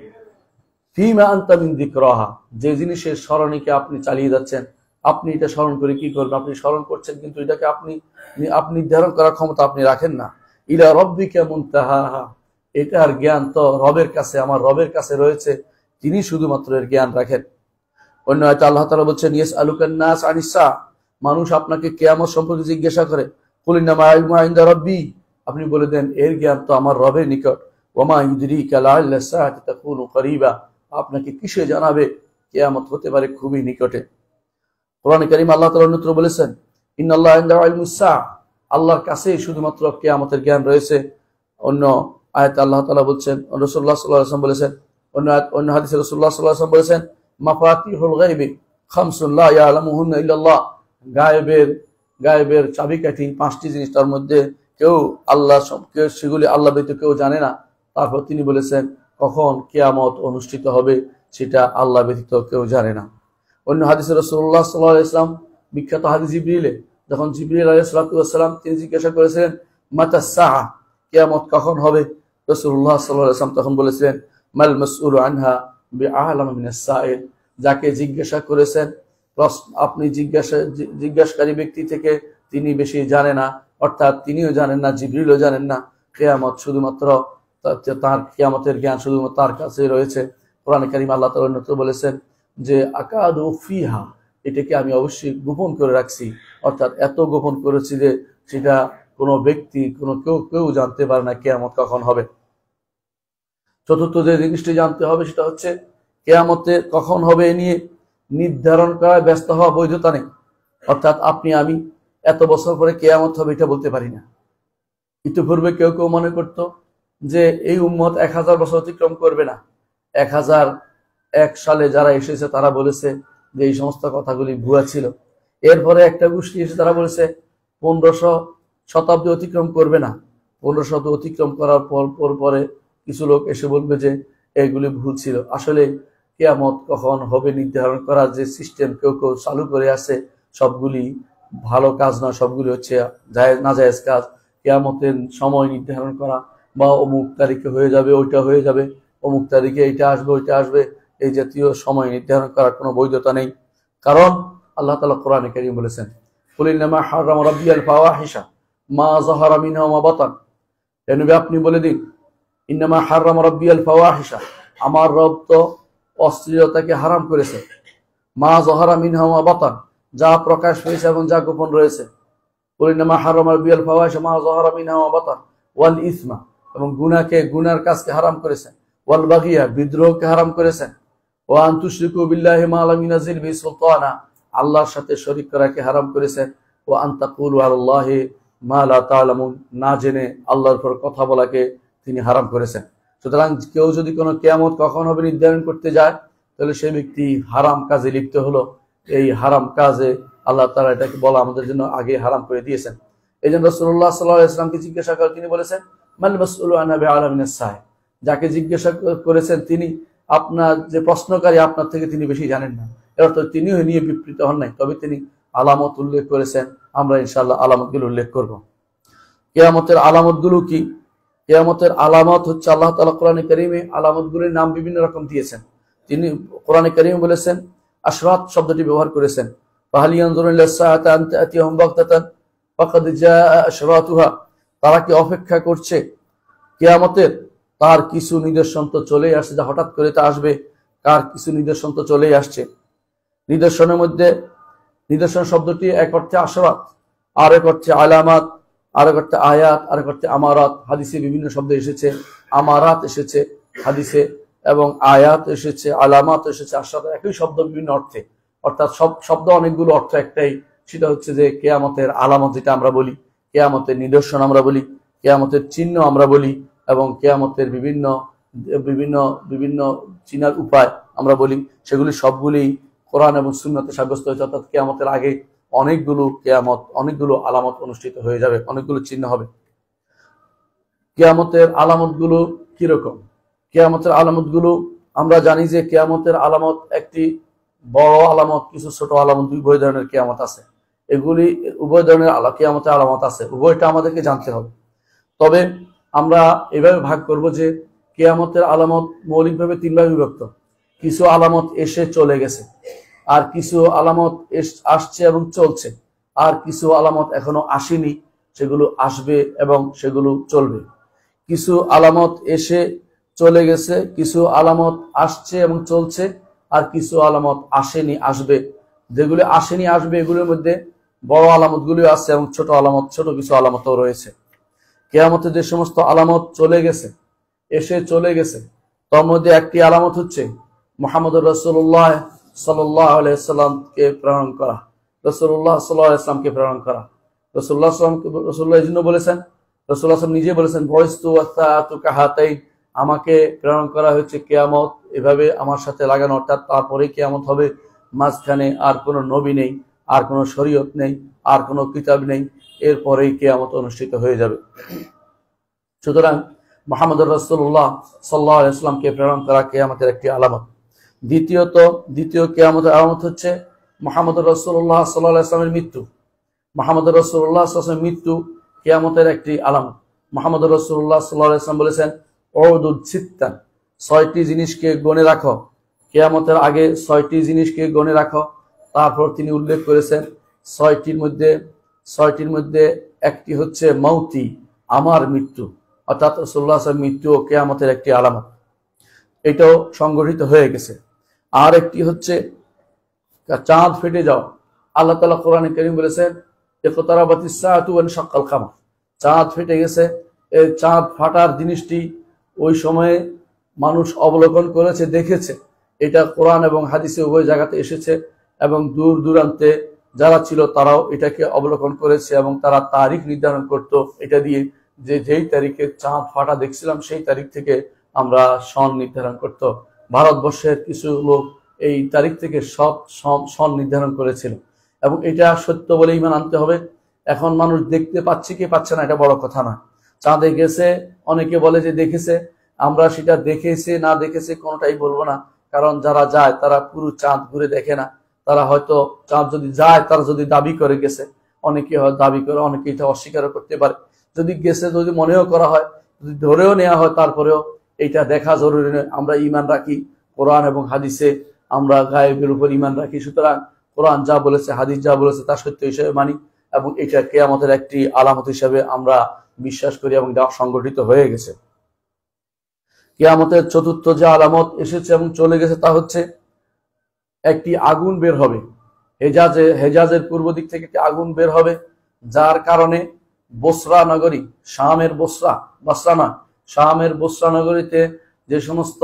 ফীমা আনতা মিন যিকরাহা, যে জিনিসের স্মরণীকে আপনি চালিয়ে যাচ্ছেন, আপনি এটা স্মরণ করে কি করবেন, আপনি স্মরণ করছেন কিন্তু এটাকে আপনি নির্ধারণ করার ক্ষমতা আপনি রাখেন না। ইলা রাব্বিকা মুনতাহাহা, এটার জ্ঞান তো রবের কাছে, আমার রবের কাছে রয়েছে, তিনি শুধুমাত্র এর জ্ঞান রাখেন। অন্য আয়াতে আল্লাহ তাআলা বলছেন, ইয়াসআলুকান নাস আনিস সাআ, মানুষ আপনাকে কিয়ামত সম্পর্কে জিজ্ঞাসা করে, কুল ইন্নামা ইলমুহা ইনদা রাব্বি, আপনি বলে দেন এর জ্ঞান তো আমার রবের নিকট। ওয়ামা ইউদরিকা লাআল্লা সাআতা তাকুনু করিবা, আপনাকে কিসে জানাবে কিয়ামত হতে পারে খুবই নিকটে। কোরআনে কারীম আল্লাহ তাআলা অন্যত্র বলেছেন, ইন্নাল্লাহা ইনদাহু ইলমুস সাআ, আল্লাহর কাছেই শুধুমাত্র কিয়ামতের জ্ঞান রয়েছে। অন্য আয়াতে আল্লাহ তাআলা বলছেন, রাসূলুল্লাহ সাল্লাল্লাহু আলাইহি ওয়াসাল্লাম বলেছেন, অন্য হাদিসে রাসূলুল্লাহ সাল্লাল্লাহু আলাইহি ওয়াসাল্লাম বলেছেন, মাফাতিহুল গায়বি খামসুন লা ইয়ালামুহুন্না ইল্লাল্লাহ, গায়েবের চাবিকাঠি পাঁচটি জিনিস, তার মধ্যে সেগুলি আল্লাহ ব্যতীত কেউ জানে না। তারপর তিনি বলেছেন কখন কিয়ামত অনুষ্ঠিত হবে সেটা আল্লাহ ব্যতীত কেউ জানে না। অন্য হাদিসে রাসূলুল্লাহ সাল্লাল্লাহু আলাইহি ওয়াসাল্লাম, বিখ্যাত হাদিস জিবরিলে, যখন জিবরিল আলাইহিস সালাতু ওয়াস সালাম তিনি জিজ্ঞাসা করেছিলেন মাতা সাআ, কিয়ামত কখন হবে, রাসূলুল্লাহ সাল্লাল্লাহু আলাইহি ওয়াসাল্লাম তখন বলেছিলেন, মাল মাসউলু আনহা বিআলামা মিনাস সাইল, যাকে জিজ্ঞাসা করেছেন আপনি জিজ্ঞাসাকারী ব্যক্তি থেকে তিনি বেশি জানে না, অর্থাৎ তিনিও জানেন না, জিবরিলও জানেন না। কিয়ামত শুধুমাত্র তার কিয়ামতের জ্ঞান শুধুমাত্র তার কাছে রয়েছে। কোরআনে কারীম আল্লাহ তাআলা অন্যত্র বলেছেন যে আকাদু ফিহা, এটাকে আমি অবশ্যই গোপন করে রাখছি, অর্থাৎ এত গোপন করেছি যে সেটা কোনো ব্যক্তি কেউ জানতে পারে না কিয়ামত কখন হবে। চতুর্থ যে জিনিসটি জানতে হবে সেটা হচ্ছে কিয়ামতে কখন হবে এ নিয়ে নির্ধারণ করায় ব্যস্ত হওয়া বৈধতা নেই। অর্থাৎ আপনি আমি এত বছর পরে কিয়ামত হবে এটা বলতে পারি না। ইতিপূর্বে কেউ মনে করত যে এই উম্মত 1000 বছর অতিক্রম করবে না। 1001 সালে যারা এসেছে তারা বলেছে যে এই সমস্ত কথাগুলি ভুয়া ছিল। এরপরে একটা গোষ্ঠী এসে তারা বলেছে 1500 শতাব্দী অতিক্রম করবে না। 1500 শতাব্দী অতিক্রম করার পরে কিছু লোক এসে বলবে যে এগুলি ভুল ছিল। আসলে কিয়ামত কখন হবে নির্ধারণ করার যে সিস্টেম কেউ চালু করে আছে, সবগুলি ভালো কাজ নয়, সবগুলি হচ্ছে নাজায়েজ কাজ। কিয়ামতের সময় নির্ধারণ করা বা অমুক তারিখে হয়ে যাবে, ওইটা হয়ে যাবে, অমুক তারিখে এইটা আসবে ওইটা আসবে, এই জাতীয় সময় নির্ধারণ করার কোনো বৈধতা নেই। কারণ আল্লাহ তাআলা কোরআনে কারীম বলেছেন, কুল ইন্নামা হারামা রাব্বিয়াল ফাওয়াহিশা মা যাহারা মিনহা ওয়া মা বাতান, নবী আপনি বলে দিন ইন্নামা হারামা রাব্বিয়াল ফাওয়াহিশা, আমার রব তো অশ্লীলতাকে হারাম করেছে, মা যাহারা মিনহা ওয়া মা বাতান, যা প্রকাশ হয়েছে এবং যা গোপন রয়েছে, কুল ইন্নামা হারামা রাব্বিয়াল ফাওয়াহিশা মা যাহারা মিনহা ওয়া মা বাতান ওয়াল ইসমা, এবং গুনার কাজকে হারাম করেছেন, ওয়াল বাগিয়া, বিদ্রোহকে হারাম করেছেন, ওয়া আন তুশরিকু বিল্লাহি মা লাম ইউনাজিল বিহি সুলতানা, আল্লাহর সাথে শরীক করাকে হারাম করেছেন, ওয়া আন তাকুলু আলাল্লাহি মা লা তা'লামুন, না জেনে আল্লাহর উপর কথা বলাকে তিনি হারাম করেছেন। সুতরাং কেউ যদি কোনো কিয়ামত কখন হবে নির্ধারণ করতে যায়, তাহলে সেই ব্যক্তি হারাম কাজে লিপ্ত হলো। এই হারাম কাজে আল্লাহ তাআলা এটাকে বলা আমাদের জন্য আগে হারাম করে দিয়েছেন। এই জন্য রাসূলুল্লাহ সাল্লাল্লাহু আলাইহি ওয়াসাল্লামকে জিজ্ঞাসা করে তিনি বলেছেন, মাল মাসউলু আন বিআলাম মিনাস সাইল, যাকে জিজ্ঞাসা করেছেন তিনি, আপনার যে প্রশ্নকারী আপনার থেকে তিনি বেশি জানেন না। এর অর্থ তিনিও নিয়ে বিবৃত হন নাই, তবে তিনি আলামত উল্লেখ করেছেন। আমরা ইনশাআল্লাহ আলামতগুলো উল্লেখ করব। কিয়ামতের আলামতগুলো কি? কিয়ামতের আলামত হচ্ছে, আল্লাহ তাআলা কোরআনে কারীমে আলামতগুলোর নাম বিভিন্ন রকম দিয়েছেন। তিনি কোরআনে কারীমে বলেছেন, আশরাত শব্দটি ব্যবহার করেছেন। ফাহাল ইয়ানজুরুনা ইলা সাআতি আন তা'তিয়াহুম বাগতাতান ফাকাদ জাআ আশরাতুহা, তারা কি অপেক্ষা করছে কিয়ামতের? তার কিছু নিদর্শন তো চলেই আসছে, যা হঠাৎ করে তা আসবে। কার কিছু নিদর্শন তো চলেই আসছে। নিদর্শনের মধ্যে, নিদর্শন শব্দটি এক অর্থে আশরাত, আর এক অর্থে আলামাত, আর এক অর্থে আয়াত, আর এক অর্থে আমারাত। হাদিসে বিভিন্ন শব্দ এসেছে, আমারাত এসেছে হাদিসে, এবং আয়াত এসেছে, আলামাত এসেছে, আশরাত, একই শব্দ বিভিন্ন অর্থে। অর্থাৎ সব শব্দ অনেকগুলো, অর্থ একটাই, সেটা হচ্ছে যে কেয়ামতের আলামত, যেটা আমরা বলি, কেয়ামতের নিদর্শন আমরা বলি, কেয়ামতের চিহ্ন আমরা বলি, এবং কেয়ামতের বিভিন্ন বিভিন্ন বিভিন্ন চিনার উপায় আমরা বলি। সেগুলি সবগুলি কোরআন এবং সুন্নতে সাব্যস্ত হয়েছে। অর্থাৎ কেয়ামতের আগে অনেকগুলো কেয়ামত, অনেকগুলো আলামত অনুষ্ঠিত হয়ে যাবে, অনেকগুলো চিহ্ন হবে। কেয়ামতের আলামতগুলো কিরকম? কেয়ামতের আলামতগুলো আমরা জানি যে কেয়ামতের আলামত একটি বড় আলামত, কিছু ছোট আলামত, উভয় ধরনের কেয়ামত আছে। এগুলি উভয় ধরনের কেয়ামতের আলামত আছে, উভয়টা আমাদেরকে জানতে হবে। তবে আমরা এভাবে ভাগ করব যে কেয়ামতের আলামত মৌলিকভাবে তিনভাবে বিভক্ত। কিছু আলামত এসে চলে গেছে, আর কিছু আলামত আসছে এবং চলছে, আর কিছু আলামত এখনো আসেনি, সেগুলো আসবে এবং সেগুলো চলবে। কিছু আলামত এসে চলে গেছে, কিছু আলামত আসছে এবং চলছে, আর কিছু আলামত আসেনি, আসবে। যেগুলো আসেনি, আসবে, এগুলোর মধ্যে বড় আলামতগুলো আছে এবং ছোট আলামত, ছোট কিছু আলামতও রয়েছে। কিয়ামতে যে সমস্ত আলামত চলে গেছে, এসে চলে গেছে, তার মধ্যে একটি আলামত হচ্ছে মুহাম্মদুর রাসূলুল্লাহ সাল্লাল্লাহু আলাইহি ওয়াসাল্লামকে প্রেরণ করা, রাসূলুল্লাহ সাল্লাল্লাহু আলাইহি ওয়াসাল্লামকে প্রেরণ করা। রাসূলুল্লাহ রাসূলুল্লাহ এই জন্য বলেছেন, রাসূলুল্লাহ নিজে বলেছেন, বয়স্তু ওয়াসাআতু কাহাতাইন, আমাকে প্রেরণ করা হয়েছে কিয়ামত এভাবে আমার সাথে লাগানো, অর্থাৎ তারপরে কিয়ামত হবে। মাঝখানে আর কোনো নবী নেই, আর কোনো শরীয়ত নেই, আর কোনো কিতাব নেই, এরপরেই কিয়ামত অনুষ্ঠিত হয়ে যাবে। সুতরাং মুহাম্মদুর রাসূলুল্লাহ সাল্লাল্লাহু আলাইহি ওয়াসাল্লামকে প্রেরণ করা কিয়ামতের একটি আলামত। দ্বিতীয় কিয়ামতের আলামত হচ্ছে মুহাম্মদুর রাসূলুল্লাহ সাল্লাল্লাহু আলাইহি ওয়াসাল্লামের মৃত্যু। মুহাম্মদুর রাসূলুল্লাহ সাল্লাল্লাহু আলাইহি ওয়াসাল্লামের মৃত্যু কিয়ামতের একটি আলামত। মুহাম্মদুর রাসূলুল্লাহ সাল্লাল্লাহু আলাইহি ওয়াসাল্লাম বলেছেন, উদুদ সিত্তান, 6টি জিনিসকে গণে রাখো। কিয়ামতের আগে 6টি জিনিসকে গণে রাখো। তারপর তিনি উল্লেখ করেছেন 6টির মধ্যে একটি হচ্ছে মাউতি, আমার মৃত্যু, অর্থাৎ রাসূলুল্লাহ সাল্লাল্লাহু আলাইহি ওয়াসাল্লামের মৃত্যু কিয়ামতের একটি আলামত। এটাও সংগঠিত হয়ে গেছে। আর একটি হচ্ছে চাঁদ ফেটে যাওয়া। আল্লাহ তাআলা কোরআনে কারীম বলেছেন, ইকতারাবাতিস সাআতু ওয়া ইনশাক্কাল কামার, চাঁদ ফেটে গেছে। এই চাঁদ ফাটার জিনিসটি ওই সময়ে মানুষ অবলোকন করেছে, দেখেছে। এটা কোরআন এবং হাদিসে উভয় জায়গাতে এসেছে, এবং দূর দূরান্তে যারা ছিল তারাও এটাকে অবলোকন করেছে, এবং তারা তারিখ নির্ধারণ করত এটা দিয়ে, যে যেই তারিখে চাঁদ ফাটা দেখছিলাম সেই তারিখ থেকে আমরা সন নির্ধারণ করত। ভারতবর্ষের কিছু লোক এই তারিখ থেকে সব সন নির্ধারণ করেছিল, এবং এটা সত্য বলে ঈমান আনতে হবে। এখন মানুষ দেখতে পাচ্ছে কি পাচ্ছে না এটা বড় কথা না। চাঁদে গেছে, অনেকে বলে যে দেখেছে, আমরা সেটা দেখেছি না দেখেছি কোনোটাই বলবো না, কারণ যারা যায় তারা পুরো চাঁদ ঘুরে দেখে না। তারা হয়তো চাঁদ যদি যায়, তারা যদি দাবি করে গেছে, অনেকে হয় দাবি করে, অনেকে এটা অস্বীকারও করতে পারে। যদি গেছে, যদি মনেও করা হয়, যদি ধরেও নেওয়া হয়, তারপরেও এইটা দেখা জরুরি নয়। আমরা ঈমান রাখি কোরআন এবং হাদিসে, আমরা গায়েবের উপর ঈমান রাখি। সুতরাং কোরআন যা বলেছে, হাদিস যা বলেছে তা সত্য হিসেবে মানি, এবং এটা কিয়ামতের একটি আলামত হিসেবে আমরা বিশ্বাস করি, এবং যা সংগঠিত হয়ে গেছে। কিয়ামতের চতুর্থ যে আলামত এসেছে এবং চলে গেছে তা হচ্ছে একটি আগুন বের হবে। হেজাজের পূর্ব দিক থেকে একটি আগুন বের হবে, যার কারণে বসরা নগরী, শামের বসরা, বসরা না, শামের বসরা নগরীতে যে সমস্ত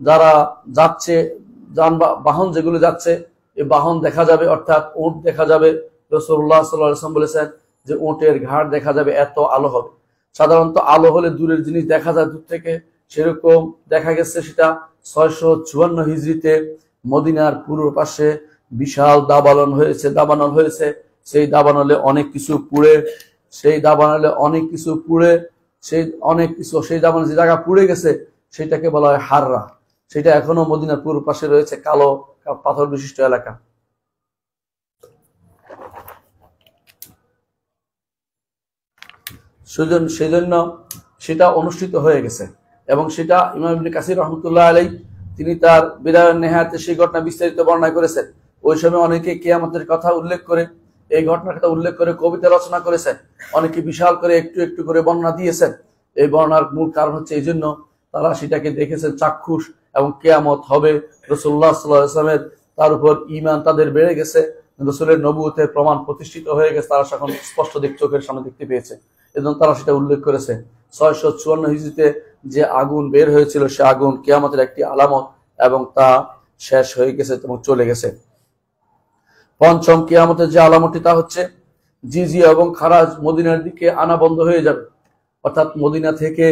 যারা যাচ্ছে বাহন যেগুলো যাচ্ছে এই বাহন দেখা যাবে, অর্থাৎ উট দেখা যাবে। রাসূলুল্লাহ সাল্লাল্লাহু আলাইহি ওয়াসাল্লাম বলেছেন যে উটের ঘাড় দেখা যাবে, এত আলো হবে। সাধারণত আলো হলে দূরের জিনিস দেখা যায় দূর থেকে, সেরকম দেখা গেছে সেটা 654 হিজরিতে মদিনার পূর্ব পাশে বিশাল দাবানল হয়েছে। সেই দাবানলে অনেক কিছু পুড়ে সেই দাবানল যে জায়গা পুড়ে গেছে সেটাকে বলা হয় হাররা। সেটা এখনো মদিনার পূর্ব পাশে রয়েছে, কালো পাথর বিশিষ্ট এলাকা। সেই জন্য সেটা অনুষ্ঠিত হয়ে গেছে এবং সেটা ইমাম ইবনে কাসির রাহমাতুল্লাহ আলাইহি তিনি তার বিদায় নেহায়াতে সেই ঘটনা বিস্তারিত বর্ণনা করেছেন। ওই সময় অনেকে কিয়ামতের কথা উল্লেখ করে, এই ঘটনার কথা উল্লেখ করে কবিতা রচনা করেছেন, অনেকে বিশাল করে একটু একটু করে বর্ণনা দিয়েছেন। এই বর্ণনার মূল কারণ হচ্ছে এই জন্য তারা সেটাকে দেখেছেন চাক্ষুষ, এবং কিয়ামত হবে, রাসূলুল্লাহ সাল্লাল্লাহু আলাইহি ওয়াসাল্লামের তার উপর ঈমান তাদের বেড়ে গেছে, রাসূলের নবুয়তের প্রমাণ প্রতিষ্ঠিত হয়ে গেছে, তারা এখন স্পষ্ট চোখের সামনে দেখতে পেয়েছে। এবং তারা সেটা উল্লেখ করেছে 654 হিজরিতে যে আগুন বের হয়েছিল সে আগুন কিয়ামতের একটি আলামত, এবং তা শেষ হয়ে গেছে এবং চলে গেছে। পঞ্চম কিয়ামতের যে আলামতটি তা হচ্ছে জিজিয়া এবং খারাজ মদিনার দিকে আনা বন্ধ হয়ে যাবে, অর্থাৎ মদিনা থেকে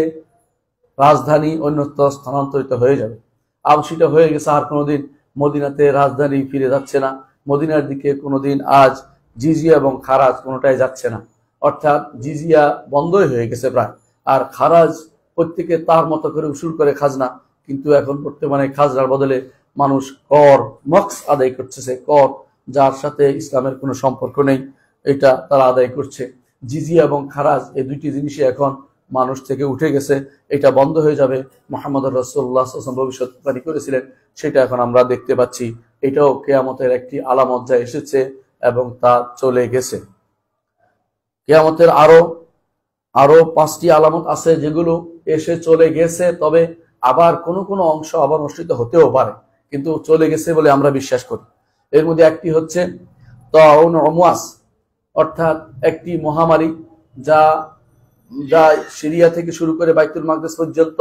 রাজধানী অন্যত্র স্থানান্তরিত হয়ে যাবে। আর সেটা হয়ে গেছে, আর কোনোদিন মদিনাতে রাজধানী ফিরে যাচ্ছে না। মদিনার দিকে কোনোদিন আজ জিজিয়া এবং খারাজ কোনোটাই যাচ্ছে না, অর্থাৎ জিজিয়া বন্ধই হয়ে গেছে প্রায়, আর খারাজ প্রত্যেকে তার মতো করে উসুল করে খাজনা, কিন্তু এখন বর্তমানে খাজনার বদলে মানুষ কর মক্স আদায় করতেছে, কর যার সাথে ইসলামের কোনো সম্পর্ক নেই এটা তারা আদায় করছে। জিজিয়া এবং খারাজ এই দুইটি জিনিসই এখন মানুষ থেকে উঠে গেছে, এটা বন্ধ হয়ে যাবে। মুহাম্মদ রাসূলুল্লাহ সাল্লাল্লাহু আলাইহি ওয়াসাল্লাম ভবিষ্যৎবাণী করেছিলেন, সেটা এখন আমরা দেখতে পাচ্ছি। এটাও কিয়ামতের একটি আলামত যা এসেছে এবং তা চলে গেছে। কিয়ামতের আরো 5টি আলামত আছে যেগুলো এসে চলে গেছে, তবে আবার কোনো অংশ আবার অনুষ্ঠিত হতেও পারে, কিন্তু চলে গেছে বলে আমরা বিশ্বাস করি। এর মধ্যে একটি হচ্ছে তাউন আমওয়াস, অর্থাৎ একটি মহামারী যা সিরিয়া থেকে শুরু করে বাইতুল মাকদিস পর্যন্ত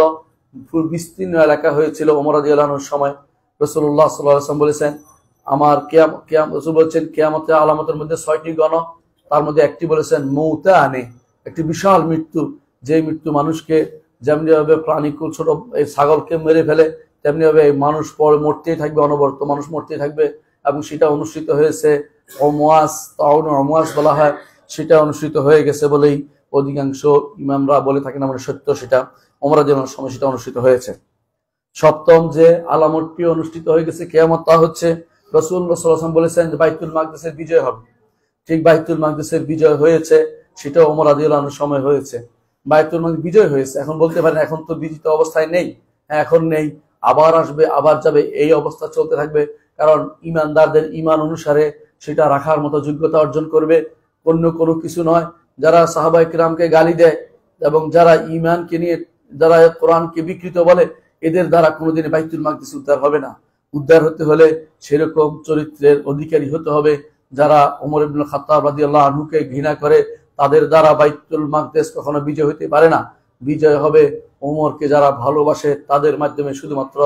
বিস্তীর্ণ এলাকা হয়েছিল ওমর রাদিয়াল্লাহু আনহুর সময়। রাসূলুল্লাহ সাল্লাল্লাহু আলাইহি ওয়াসাল্লাম বলেছেন, রাসূল বলেছেন কিয়ামতের আলামতের মধ্যে 6টি গণ, তার মধ্যে একটি বলেছেন মৌতানে, একটি বিশাল মৃত্যু, যে মৃত্যু মানুষকে যেমনি ভাবে প্রাণীকুল ছোট এই ছাগলকে মেরে ফেলে তেমনি ভাবে মানুষ পর মরতেই থাকবে, অনবরত মানুষ মরতেই থাকবে। এবং সেটা অনুষ্ঠিত হয়েছে আমওয়াস বলা হয়, সেটা অনুষ্ঠিত হয়ে গেছে বলেই অধিকাংশ ইমামরা বলে থাকেন, আমরা সত্য সেটা ওমর রাদিয়াল্লাহু আনহুর সময় সেটা অনুষ্ঠিত হয়েছে। সপ্তম যে আলামতটি অনুষ্ঠিত হয়ে গেছে কিয়ামত, তা হচ্ছে রাসূলুল্লাহ সাল্লাল্লাহু আলাইহি ওয়াসাল্লাম বলেছেন যে বাইতুল মাকদিসের বিজয় হবে। ঠিক বাইতুল মাকদিসের বিজয় হয়েছে, সেটা ওমর রাদিয়াল্লাহু আনহুর সময় হয়েছে। বাইতুল মাকদিস বিজয় হয়েছে, এখন বলতে পারেন এখন তো বিজিত অবস্থায় নেই, হ্যাঁ এখন নেই, আবার আসবে আবার যাবে, এই অবস্থা চলতে থাকবে। কারণ ইমানদারদের ইমান অনুসারে সেটা রাখার মতো যোগ্যতা অর্জন করবে, অন্য কোনো কিছু নয়। যারা সাহাবায়ে কিরামকে গালি দেয় এবং যারা ইমানকে নিয়ে যারা কোরআনকে বিকৃত বলে, এদের দ্বারা কোনোদিন বাইতুল মাকদিস উদ্ধার হবে না। উদ্ধার হতে হলে সেরকম চরিত্রের অধিকারী হতে হবে যারা ওমর ইবনে খাত্তাব রাদিয়াল্লাহু আনহুকে ঘৃণা করে, তাদের দ্বারা বাইতুল মাকদিস কখনো বিজয় হতে পারে না। বিজয় হবে ওমরকে যারা ভালোবাসে তাদের মাধ্যমে শুধুমাত্র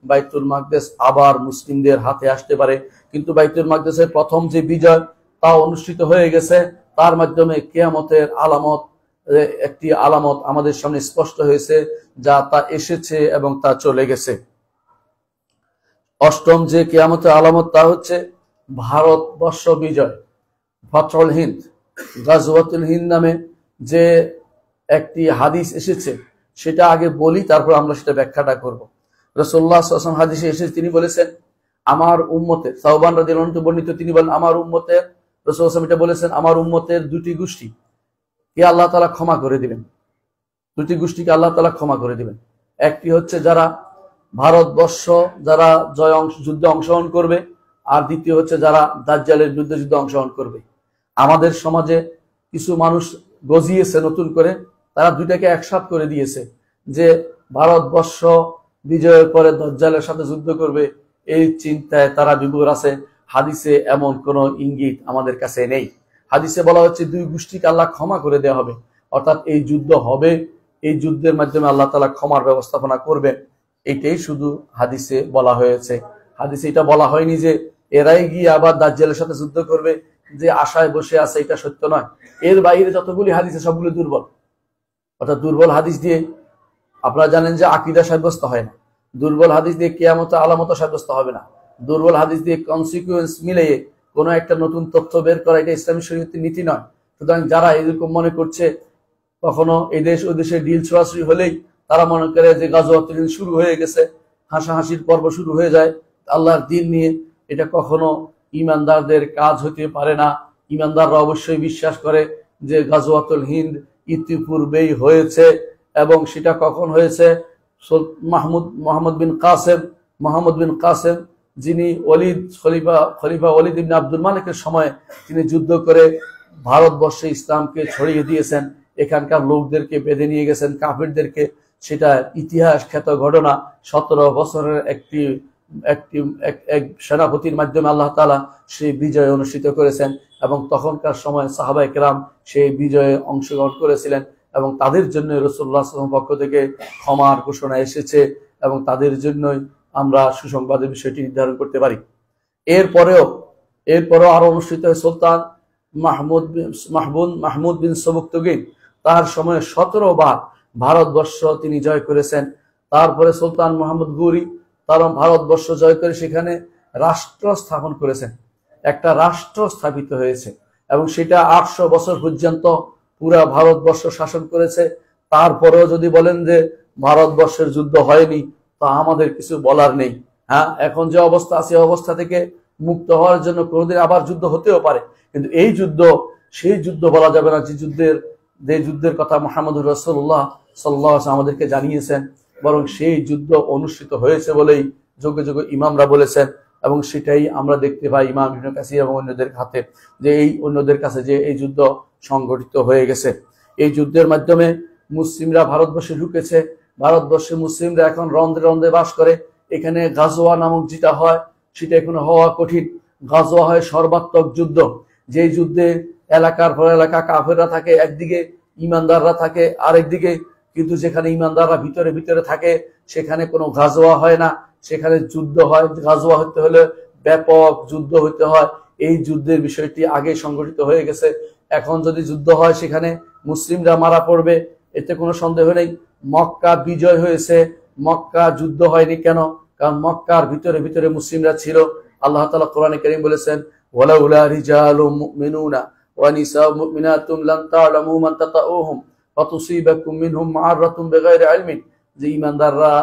বাইতুল মাকদিস আবার মুসলিমদের হাতে আসতে পারে। কিন্তু বাইতুল মাকদিসের প্রথম যে বিজয় তা অনুষ্ঠিত হয়ে গেছে, তার মাধ্যমে কিয়ামতের আলামত একটি আলামত আমাদের সামনে স্পষ্ট হয়েছে, যা তা এসেছে এবং তা চলে গেছে। অষ্টম যে কিয়ামতের আলামত তা হচ্ছে ভারতবর্ষ বিজয়, ফাতহুল হিন্দ, গাজওয়াতুল হিন্দ নামে যে একটি হাদিস এসেছে, সেটা আগে বলি, তারপর আমরা সেটা ব্যাখ্যাটা করব। রাসূলুল্লাহ সাল্লাল্লাহু আলাইহি ওয়াসাল্লাম হাদিসে এসেছে, তিনি বলেছেন আমার উম্মতের, সাওবান রাদিয়াল্লাহু আনহু বর্ণিত, তিনি বলেন আমার উম্মতের, রাসূলুল্লাহ সাল্লাল্লাহু আলাইহি ওয়াসাল্লাম এটা বলেছেন, আমার উম্মতের দুটি গোষ্ঠী কে আল্লাহ তাআলা ক্ষমা করে দিবেন, দুটি গোষ্ঠীকে আল্লাহ তাআলা ক্ষমা করে দিবেন। একটি হচ্ছে যারা ভারতবর্ষ যারা যুদ্ধে অংশগ্রহণ করবে, আর দ্বিতীয় হচ্ছে যারা দাজ্জালের বিরুদ্ধে যুদ্ধে অংশগ্রহণ করবে। আমাদের সমাজে কিছু মানুষ গজিয়েছে নতুন করে, তারা দুইটাকে একসাথ করে দিয়েছে যে ভারতবর্ষ বিজয়ের পরে দাজ্জালের সাথে যুদ্ধ করবে, এই চিন্তায় তারা বিভোর আছে। হাদিসে এমন কোনো ইঙ্গিত আমাদের কাছে নেই। হাদিসে বলা হচ্ছে দুই গোষ্ঠীকে আল্লাহ ক্ষমা করে দেওয়া হবে, অর্থাৎ এই যুদ্ধ হবে, এই যুদ্ধের মাধ্যমে আল্লাহ তাআলা ক্ষমার ব্যবস্থাপনা করবেন। এটাই শুধু হাদিসে বলা হয়েছে। হাদিসে এটা বলা হয়নি যে এরাই গিয়ে আবার দাজ্জালের সাথে যুদ্ধ করবে, যে আশায় বসে আছে, এটা সত্য নয়। এর বাইরে যতগুলি হাদিসে সবগুলো দুর্বল। অর্থাৎ দুর্বল হাদিস দিয়ে আপনারা জানেন যে আকীদা সাব্যস্ত হয় না, দুর্বল হাদিস দিয়ে কিয়ামত আলামত সাব্যস্ত হবে না, দুর্বল হাদিস দিয়ে কনসিকুয়েন্স মিলিয়ে কোনো একটা নতুন তথ্য বের করা এটা ইসলামী শরীয়তের নীতি নয়। সুতরাং যারা এরকম মনে করছে, কখনো এই দেশ ওই দেশে ডিল ছোড়াছুড়ি হলেই তারা মনে করে যে গাজওয়াতুল হিন্দ শুরু হয়ে গেছে, হাসাহাসির পর্ব শুরু হয়ে যায় আল্লাহর দ্বীন নিয়ে, এটা কখনো ঈমানদারদের কাজ হতে পারে না। ঈমানদাররা অবশ্যই বিশ্বাস করে যে গাজওয়াতুল হিন্দ ইতিপূর্বেই হয়েছে, এবং সেটা কখন হয়েছে? মোহাম্মদ বিন কাসেম যিনি খলিফা ওলীদ ইবনে আব্দুল মালিকের সময় তিনি যুদ্ধ করে ভারতবর্ষে ইসলামকে ছড়িয়ে দিয়েছেন, এখানকার লোকদেরকে বেঁধে নিয়ে গেছেন, কাফিরদেরকে। সেটা ইতিহাস খ্যাত ঘটনা। 17 বছরের এক সেনাপতির মাধ্যমে আল্লাহ তাআলা সেই বিজয় অনুষ্ঠিত করেছেন, এবং তখনকার সময় সাহাবায়ে কেরাম সেই বিজয়ে অংশগ্রহণ করেছিলেন, এবং তাদের জন্য রাসূলুল্লাহ সাল্লাল্লাহু আলাইহি ওয়াসাল্লামের পক্ষ থেকে ক্ষমার ঘোষণা এসেছে, এবং তাদের জন্যই আমরা সুসংবাদের বিষয়টি নির্ধারণ করতে পারি। এরপরেও আরো অনুষ্ঠিত হয় সুলতান মাহমুদ বিন সবুকতগিন, তার সময়ে 17 বার ভারতবর্ষ তিনি জয় করেছেন। তারপরে সুলতান মোহাম্মদ ঘুরি তারা ভারতবর্ষ জয় করে সেখানে রাষ্ট্র স্থাপন করেছেন, একটা রাষ্ট্র স্থাপিত হয়েছে, এবং সেটা 800 বছর পর্যন্ত পুরা ভারতবর্ষ শাসন করেছে। তারপরেও যদি বলেন যে ভারতবর্ষের যুদ্ধ হয়নি, তা আমাদের কিছু বলার নেই। হ্যাঁ, এখন যে অবস্থা আছে অবস্থা থেকে মুক্ত হওয়ার জন্য কোনোদিন আবার যুদ্ধ হতেও পারে, কিন্তু এই যুদ্ধ সেই যুদ্ধ বলা যাবে না যে যুদ্ধের কথা মুহাম্মদুর রাসূলুল্লাহ সাল্লাল্লাহু আলাইহি ওয়াসাল্লাম আমাদেরকে জানিয়েছেন, বরং সেই যুদ্ধ অনুষ্ঠিত হয়েছে বলেই যোগ্য যোগ্য ইমামরা বলেছেন, এবং সেটাই আমরা দেখতে পাই ইমাম ইবনে কাসির এবং অন্যদের হাতে, যে অন্যদের কাছে যে এই যুদ্ধ সংগঠিত হয়ে গেছে। এই যুদ্ধের মাধ্যমে মুসলিমরা ভারতবর্ষে ঢুকেছে, ভারতবর্ষে মুসলিমরা এখন রন্ধ্রে রন্ধ্রে বাস করে। এখানে গাজওয়া নামক যেটা হয় সেটা এখনো হওয়া কঠিন। গাজওয়া হয় সর্বাত্মক যুদ্ধ, যেই যুদ্ধে এলাকার পর এলাকা কাফেররা থাকে একদিকে, ইমানদাররা থাকে আরেকদিকে, কিন্তু যেখানে ইমানদাররা ভিতরে ভিতরে থাকে সেখানে কোনো গাজওয়া হয় না, সেখানে যুদ্ধ হয়। গাজওয়া হতে হলে ব্যাপক যুদ্ধ হতে হয়। এই যুদ্ধের বিষয়টি আগে সংগঠিত হয়ে গেছে। এখন যদি যুদ্ধ হয় সেখানে মুসলিমরা মারা পড়বে, এতে কোনো সন্দেহ নেই। মক্কা বিজয় হয়েছে, মক্কা যুদ্ধ হয়নি কেন? কারণ মক্কার ভিতরে ভিতরে মুসলিমরা ছিল। আল্লাহ তাআলা কোরআনে কারীম বলেছেন, ওয়ালাউলা রিজালুম মুমিনুনা ওয়া নিসাউ মুমিনাতুম লাম তা'লামু মান তাতাউহুম ফাতুসিবাকুম মিনহুম মা'আরাতুম বিগাইরি ইলমিন, যে ঈমানদাররা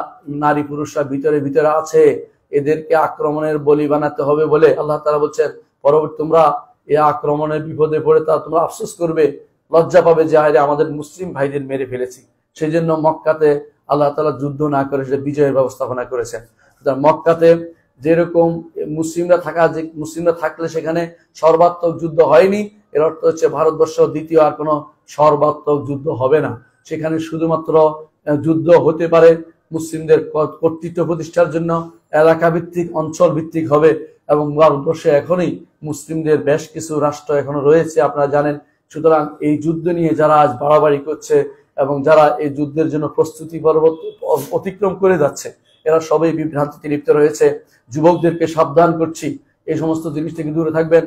নারী পুরুষরা ভিতরে ভিতরে আছে, এদেরকে আক্রমণের বলি বানাতে হবে বলে আল্লাহ তাআলা বলছেন, পরবর্তী তোমরা এই আক্রমণের বিপদে পড়ে তোমরা আফসোস করবে, লজ্জা পাবে যে আরে আমাদের মুসলিম ভাইদের মেরে ফেলেছি। সেই জন্য মক্কাতে আল্লাহ তাআলা যুদ্ধ না করে সেটা বিজয়ের ব্যবস্থাপনা করেছেন। মক্কাতে যেরকম মুসলিমরা থাকলে সেখানে সর্বাত্মক যুদ্ধ হয়নি, এর অর্থ হচ্ছে ভারতবর্ষ দ্বিতীয় আর কোনো সর্বাত্মক যুদ্ধ হবে না। সেখানে শুধুমাত্র যুদ্ধ হতে পারে মুসলিমদের কর্তৃত্ব প্রতিষ্ঠার জন্য, এলাকা ভিত্তিক অঞ্চল ভিত্তিক হবে, এবং ভারতবর্ষে এখনই মুসলিমদের বেশ কিছু রাষ্ট্র এখনো রয়েছে আপনারা জানেন। সুতরাং এই যুদ্ধ নিয়ে যারা আজ বাড়াবাড়ি করছে এবং যারা এই যুদ্ধের জন্য প্রস্তুতি পর্বত অতিক্রম করে যাচ্ছে, এরা সবাই বিভ্রান্তিতে লিপ্ত রয়েছে। যুবকদেরকে সাবধান করছি, এই সমস্ত জিনিস থেকে দূরে থাকবেন,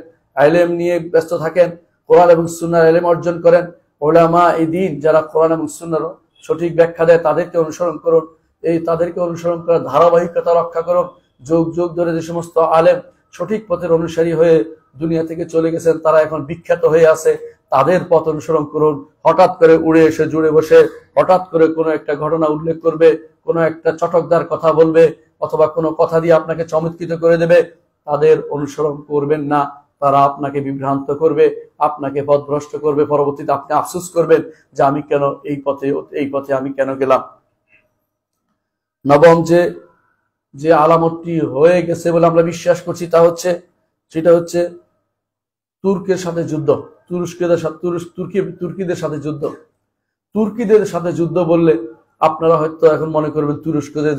ইলম নিয়ে ব্যস্ত থাকেন, কোরআন এবং সুন্নাহর ইলম অর্জন করেন। উলামা এই দিন যারা কোরআন এবং সুন্নাহর সঠিক ব্যাখ্যা দেয় তাদেরকে অনুসরণ করুন, তাদেরকে অনুসরণ করার ধারাবাহিকতা রক্ষা করুন। যুগ যুগ ধরে যে সমস্ত আলেম সঠিক পথের অনুসারী হয়ে দুনিয়া থেকে চলে গেছেন, তারা এখন বিখ্যাত হয়ে আছে, তাদের পথ অনুসরণ করুন। হঠাৎ করে উড়ে এসে জুড়ে বসে হঠাৎ করে কোনো একটা ঘটনা উল্লেখ করবে, কোনো একটা চটকদার কথা বলবে, অথবা কোনো কথা দিয়ে আপনাকে চমৎকৃত করে দেবে, তাদের অনুসরণ করবেন না। তারা আপনাকে বিভ্রান্ত করবে, আপনাকে পথভ্রষ্ট করবে, পরবর্তীতে আপনি আফসোস করবেন যে আমি কেন এই পথে আমি কেন গেলাম। নবম যে আলামতটি হয়ে গেছে বলে আমরা বিশ্বাস করছি সেটা হচ্ছে তুর্কের সাথে যুদ্ধ, তুর্কিদের সাথে যুদ্ধ। তুর্কিদের সাথে যুদ্ধ বললে আপনারা হয়তো এখন মনে করবেন তুরস্ক যে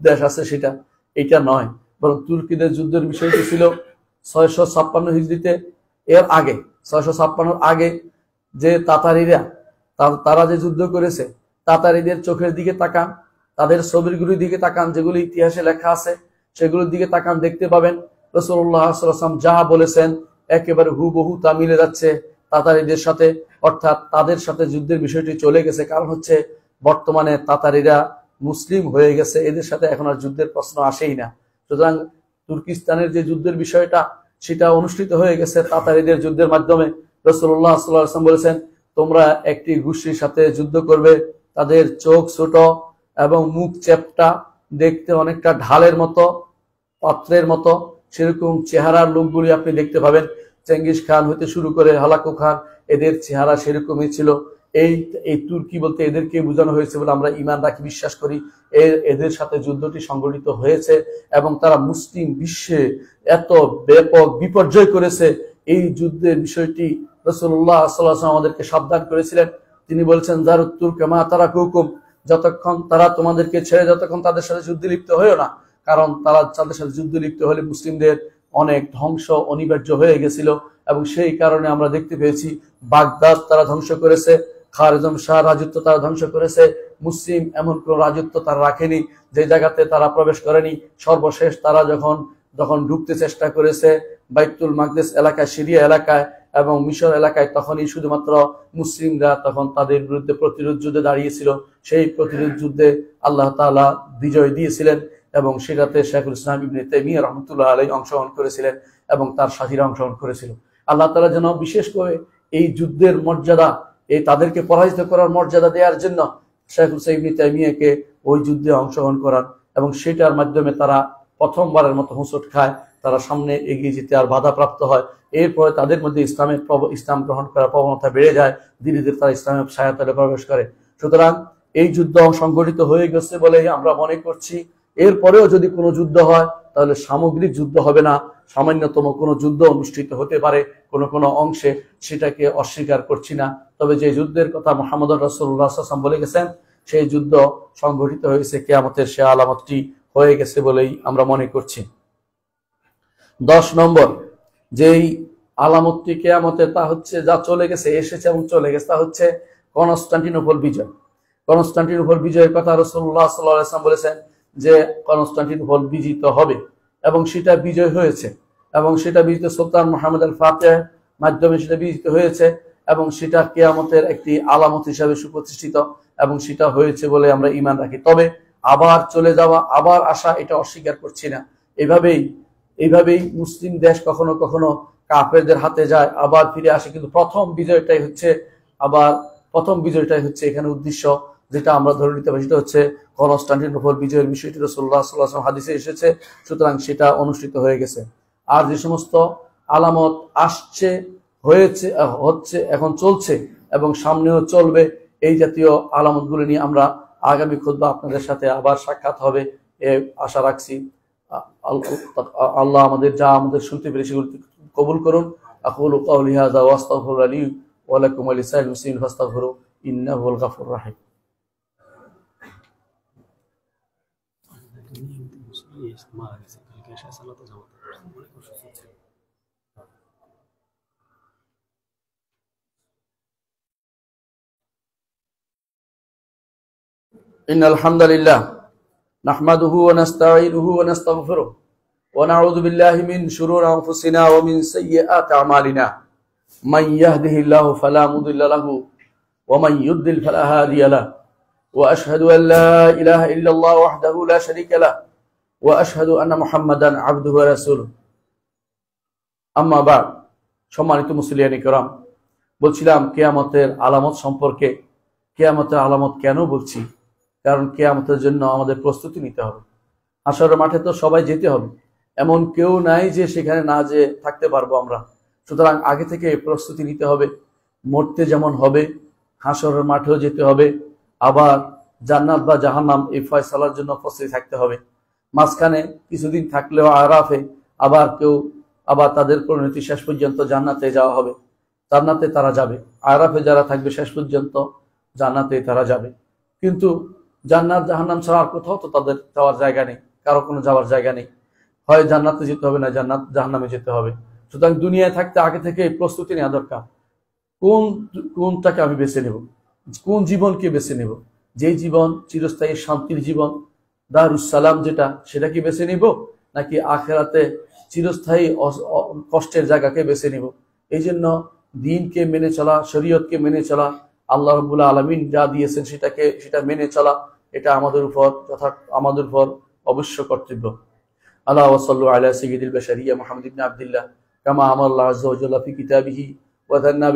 দেশ আছে সেটা, এটা নয়, বরং তুর্কিদের যুদ্ধের বিষয়টি ছিল 656 হিজরিতে। এর আগে 656 আগে যে তাতারিরা তারা যে যুদ্ধ করেছে, তাতারিদের চোখের দিকে তাকান, তাদের ছবিগুলির দিকে তাকান, যেগুলি ইতিহাসে লেখা আছে সেগুলোর দিকে তাকান, দেখতে পাবেন রাসূলুল্লাহ সাল্লাল্লাহু আলাইহি ওয়াসাল্লাম যা বলেছেন একেবারে হুবহু তা মিলে যাচ্ছে তাতারিদের সাথে। অর্থাৎ তাদের সাথে যুদ্ধের বিষয়টি চলে গেছে, কারণ হচ্ছে বর্তমানে তাতারিরা মুসলিম হয়ে গেছে, এদের সাথে এখন আর যুদ্ধের প্রশ্ন আসেই না। সুতরাং তুর্কিস্তানের যে যুদ্ধের বিষয়টা সেটা অনুষ্ঠিত হয়ে গেছে তাতারিদের যুদ্ধের মাধ্যমে। রাসূলুল্লাহ সাল্লাল্লাহু আলাইহি ওয়াসাল্লাম বলেছেন, তোমরা একটি গোষ্ঠীর সাথে যুদ্ধ করবে, তাদের চোখ ছোট এবং মুখ চ্যাপ্টা, দেখতে অনেকটা ঢালের মতো, পাত্রের মতো, সেরকম চেহারার লোকগুলি আপনি দেখতে পাবেন। চেঙ্গিস খান হইতে শুরু করে হলাকু খান, এদের চেহারা সেরকমই ছিল। এই তুর্কি বলতে এদেরকে বোঝানো হয়েছে বলে আমরা ঈমান রাখি, বিশ্বাস করি। এদের সাথে যুদ্ধটি সংগঠিত হয়েছে এবং তারা মুসলিম বিশ্বে এত ব্যাপক বিপর্যয় করেছে। এই যুদ্ধের বিষয়টি রাসূলুল্লাহ সাল্লাল্লাহু আলাইহি ওয়াসাল্লাম আমাদেরকে সাবধান করেছিলেন। তিনি বলেছেন, জারুত তুর্কা মা তারাকুকুম, যতক্ষণ তারা তোমাদেরকে ছেড়ে যতক্ষণ তাদের সাথে যুদ্ধে লিপ্ত হয়েও না, কারণ তারা তাদের সাথে যুদ্ধে লিপ্ত হলে মুসলিমদের অনেক ধ্বংস অনিবার্য হয়ে গেছিল। এবং সেই কারণে আমরা দেখতে পেয়েছি বাগদাদ তারা ধ্বংস করেছে, খারেজম শাহ রাজত্ব তারা ধ্বংস করেছে। মুসলিম এমন কোন রাজত্ব তারা রাখেনি যে জায়গাতে তারা প্রবেশ করেনি। সর্বশেষ তারা যখন ঢুকতে চেষ্টা করেছে বাইতুল মাকদেস এলাকায়, সিরিয়া এলাকায় এবং মিশর এলাকায়, তখনই শুধুমাত্র মুসলিমরা তখন তাদের বিরুদ্ধে প্রতিরোধ যুদ্ধে দাঁড়িয়েছিল। সেই প্রতিরোধ যুদ্ধে আল্লাহ তাআলা বিজয় দিয়েছিলেন এবং সেটাতে শেখুল ইসলাম ইবনে তাইমিয়া রাহমাতুল্লাহ আলাইহি অংশগ্রহণ করেছিলেন এবং তার সাথীরা অংশগ্রহণ করেছিল। আল্লাহ তাআলা যেন বিশেষ করে এই যুদ্ধের মর্যাদা, এই তাদেরকে পরাজিত করার মর্যাদা দেওয়ার জন্য শেখুল ইসলাম ইবনে তাইমিয়াকে ওই যুদ্ধে অংশগ্রহণ করান এবং সেটার মাধ্যমে তারা প্রথমবারের মতো হোঁচট খায়, তারা সামনে এগিয়ে যেতে আর বাধাপ্রাপ্ত হয়। এরপরে তাদের মধ্যে ইসলাম গ্রহণ করার প্রবণতা বেড়ে যায়, ধীরে ধীরে তারা ইসলামের ছায়াতলে প্রবেশ করে। সুতরাং এই যুদ্ধ সংগঠিত হয়ে গেছে বলে আমরা মনে করছি। এরপরেও যদি কোনো যুদ্ধ হয় তাহলে সামগ্রিক যুদ্ধ হবে না, সামান্যতম কোনো যুদ্ধ অনুষ্ঠিত হতে পারে কোনো কোনো অংশে, সেটাকে অস্বীকার করছি না। তবে যে যুদ্ধের কথা মুহাম্মদ রাসূলুল্লাহ সাল্লাল্লাহু আলাইহি ওয়াসাল্লাম বলে গেছেন সেই যুদ্ধ সংগঠিত হয়েছে, কিয়ামতের সে আলামতটি হয়ে গেছে বলেই আমরা মনে করছি। 10 নম্বর যেই আলামতটি কিয়ামতের, তা হচ্ছে যা চলে গেছে, এসেছে এবং চলে গেছে, তা হচ্ছে কনস্টান্টিনোপল বিজয়। কনস্টান্টিনোপল বিজয়ের কথা রাসূলুল্লাহ সাল্লাল্লাহু আলাইহি ওয়াসাল্লাম বলেছেন যে কনস্টান্টিনোপল বিজিত হবে এবং সেটা বিজয় হয়েছে এবং সেটা বিজিত সুলতান মুহাম্মদ আল ফাতিহ মাধ্যমে সেটা বিজিত হয়েছে এবং সেটা কিয়ামতের একটি আলামত হিসাবে সুপ্রতিষ্ঠিত এবং সেটা হয়েছে বলে আমরা ঈমান রাখি। তবে আবার চলে যাওয়া, আবার আসা, এটা অস্বীকার করছি না। এইভাবেই মুসলিম দেশ কখনো কখনো কাফেরদের হাতে যায়, আবার ফিরে আসে, কিন্তু প্রথম বিজয়টাই হচ্ছে এখানে উদ্দেশ্য, যেটা আমরা ধরে নিতে পারি, সেটা হচ্ছে কনস্টান্টিনোপল বিজয়ের বিষয়টি রাসূলুল্লাহ সাল্লাল্লাহু আলাইহি ওয়াসাল্লাম হাদিসে এসেছে। সুতরাং সেটা অনুষ্ঠিত হয়ে গেছে। আর যে সমস্ত আলামত আসছে, হচ্ছে, এখন চলছে এবং সামনেও চলবে, এই জাতীয় আলামতগুলো নিয়ে আমরা আগামী খুতবা আপনাদের সাথে আবার সাক্ষাৎ হবে এ আশা রাখছি। আল্লাহ আমাদের শুনতে পেরে সেগুলো কবুল করুন। আকুলু কাউলি হাযা ওয়া আস্তাগফিরুল্লাহ লি ওয়া লাকুম ওয়া লিসাইরিল মুসলিমিন ফাস্তাগফিরু ইন্নাহু হুয়াল গাফুরুর রাহিম। ইন্নাল হামদালিল্লাহ নাহমাদুহু ওয়া নাস্তাঈনুহু ওয়া নাস্তাগফিরুহ ওয়া নাউযু বিল্লাহি মিন শুরুরি আনফুসিনা ওয়া মিন সাইয়্যাতি আমালিনা মান ইয়াহদিহিল্লাহু ফালা মুদিল্লা লাহু ওয়া মান ইউদ্লিল ফালা হাদিয়া লাহু ওয়া আশহাদু আল লা ইলাহা ইল্লাল্লাহ ওয়াহদাহু লা শারীকা লাহু ওয়া আশহাদু আন্না মুহাম্মাদান আবদুহু ওয়া রাসূলুহু। আম্মা বা'দ। সম্মানিত মুসলিয়ানি কিরাম, বলছিলাম কিয়ামতের আলামত সম্পর্কে। কিয়ামতের আলামত কেন বলছি? কারণ কিয়ামতের জন্য আমাদের প্রস্তুতি নিতে হবে। হাশরের মাঠে তো সবাই যেতে হবে, এমন কেউ নাই যে সেখানে না যেয়ে থাকতে পারবো আমরা। সুতরাং আগে থেকে প্রস্তুতি নিতে হবে। মরতে যেমন হবে, হাশরের মাঠেও যেতে হবে, আবার জান্নাত বা জাহান্নাম এই ফয়সালার জন্য প্রস্তুতি থাকতে হবে। মাঝখানে কিছুদিন থাকলেও আরাফে আবার তাদের পরিণতি শেষ পর্যন্ত জান্নাতে যাওয়া হবে, জান্নাতে তারা যাবে। আরাফে যারা থাকবে শেষ পর্যন্ত জান্নাতে তারা যাবে। কিন্তু জান্নাত জাহান্নাম ছাড়া আর কোথাও তো তাদের যাওয়ার জায়গা নেই, কারো কোনো যাওয়ার জায়গা নেই। হয় জান্নাতে যেতে হবে, না জাহান্নামে যেতে হবে। সুতরাং দুনিয়ায় থাকতে আগে থেকে প্রস্তুতি নেওয়া দরকার। কোনটাকে আমি বেছে নেব, কোন জীবনকে বেছে নেব, যে জীবন চিরস্থায়ী শান্তির জীবন, দারুস সালাম যেটা, সেটা কি বেছে নিব, নাকি আখেরাতে চিরস্থায়ী কষ্টের জায়গাকে বেছে নিব? এই জন্য দিনকে মেনে চলা, শরীয়তকে মেনে চলা, আল্লাহ রাব্বুল আলামিন যা দিয়েছেন সেটা মেনে চলা, এটা আমাদের উপর অবশ্য কর্তব্য। আল্লাহ ওয়াসাল্লু আলা সাইয়্যিদিল বাশারিয়া মুহাম্মদ ইবনে আব্দুল্লাহ কামা আমারা আল্লাহু আযজা ওয়া জাল্লা ফি কিতাবিহি ওয়া যান্না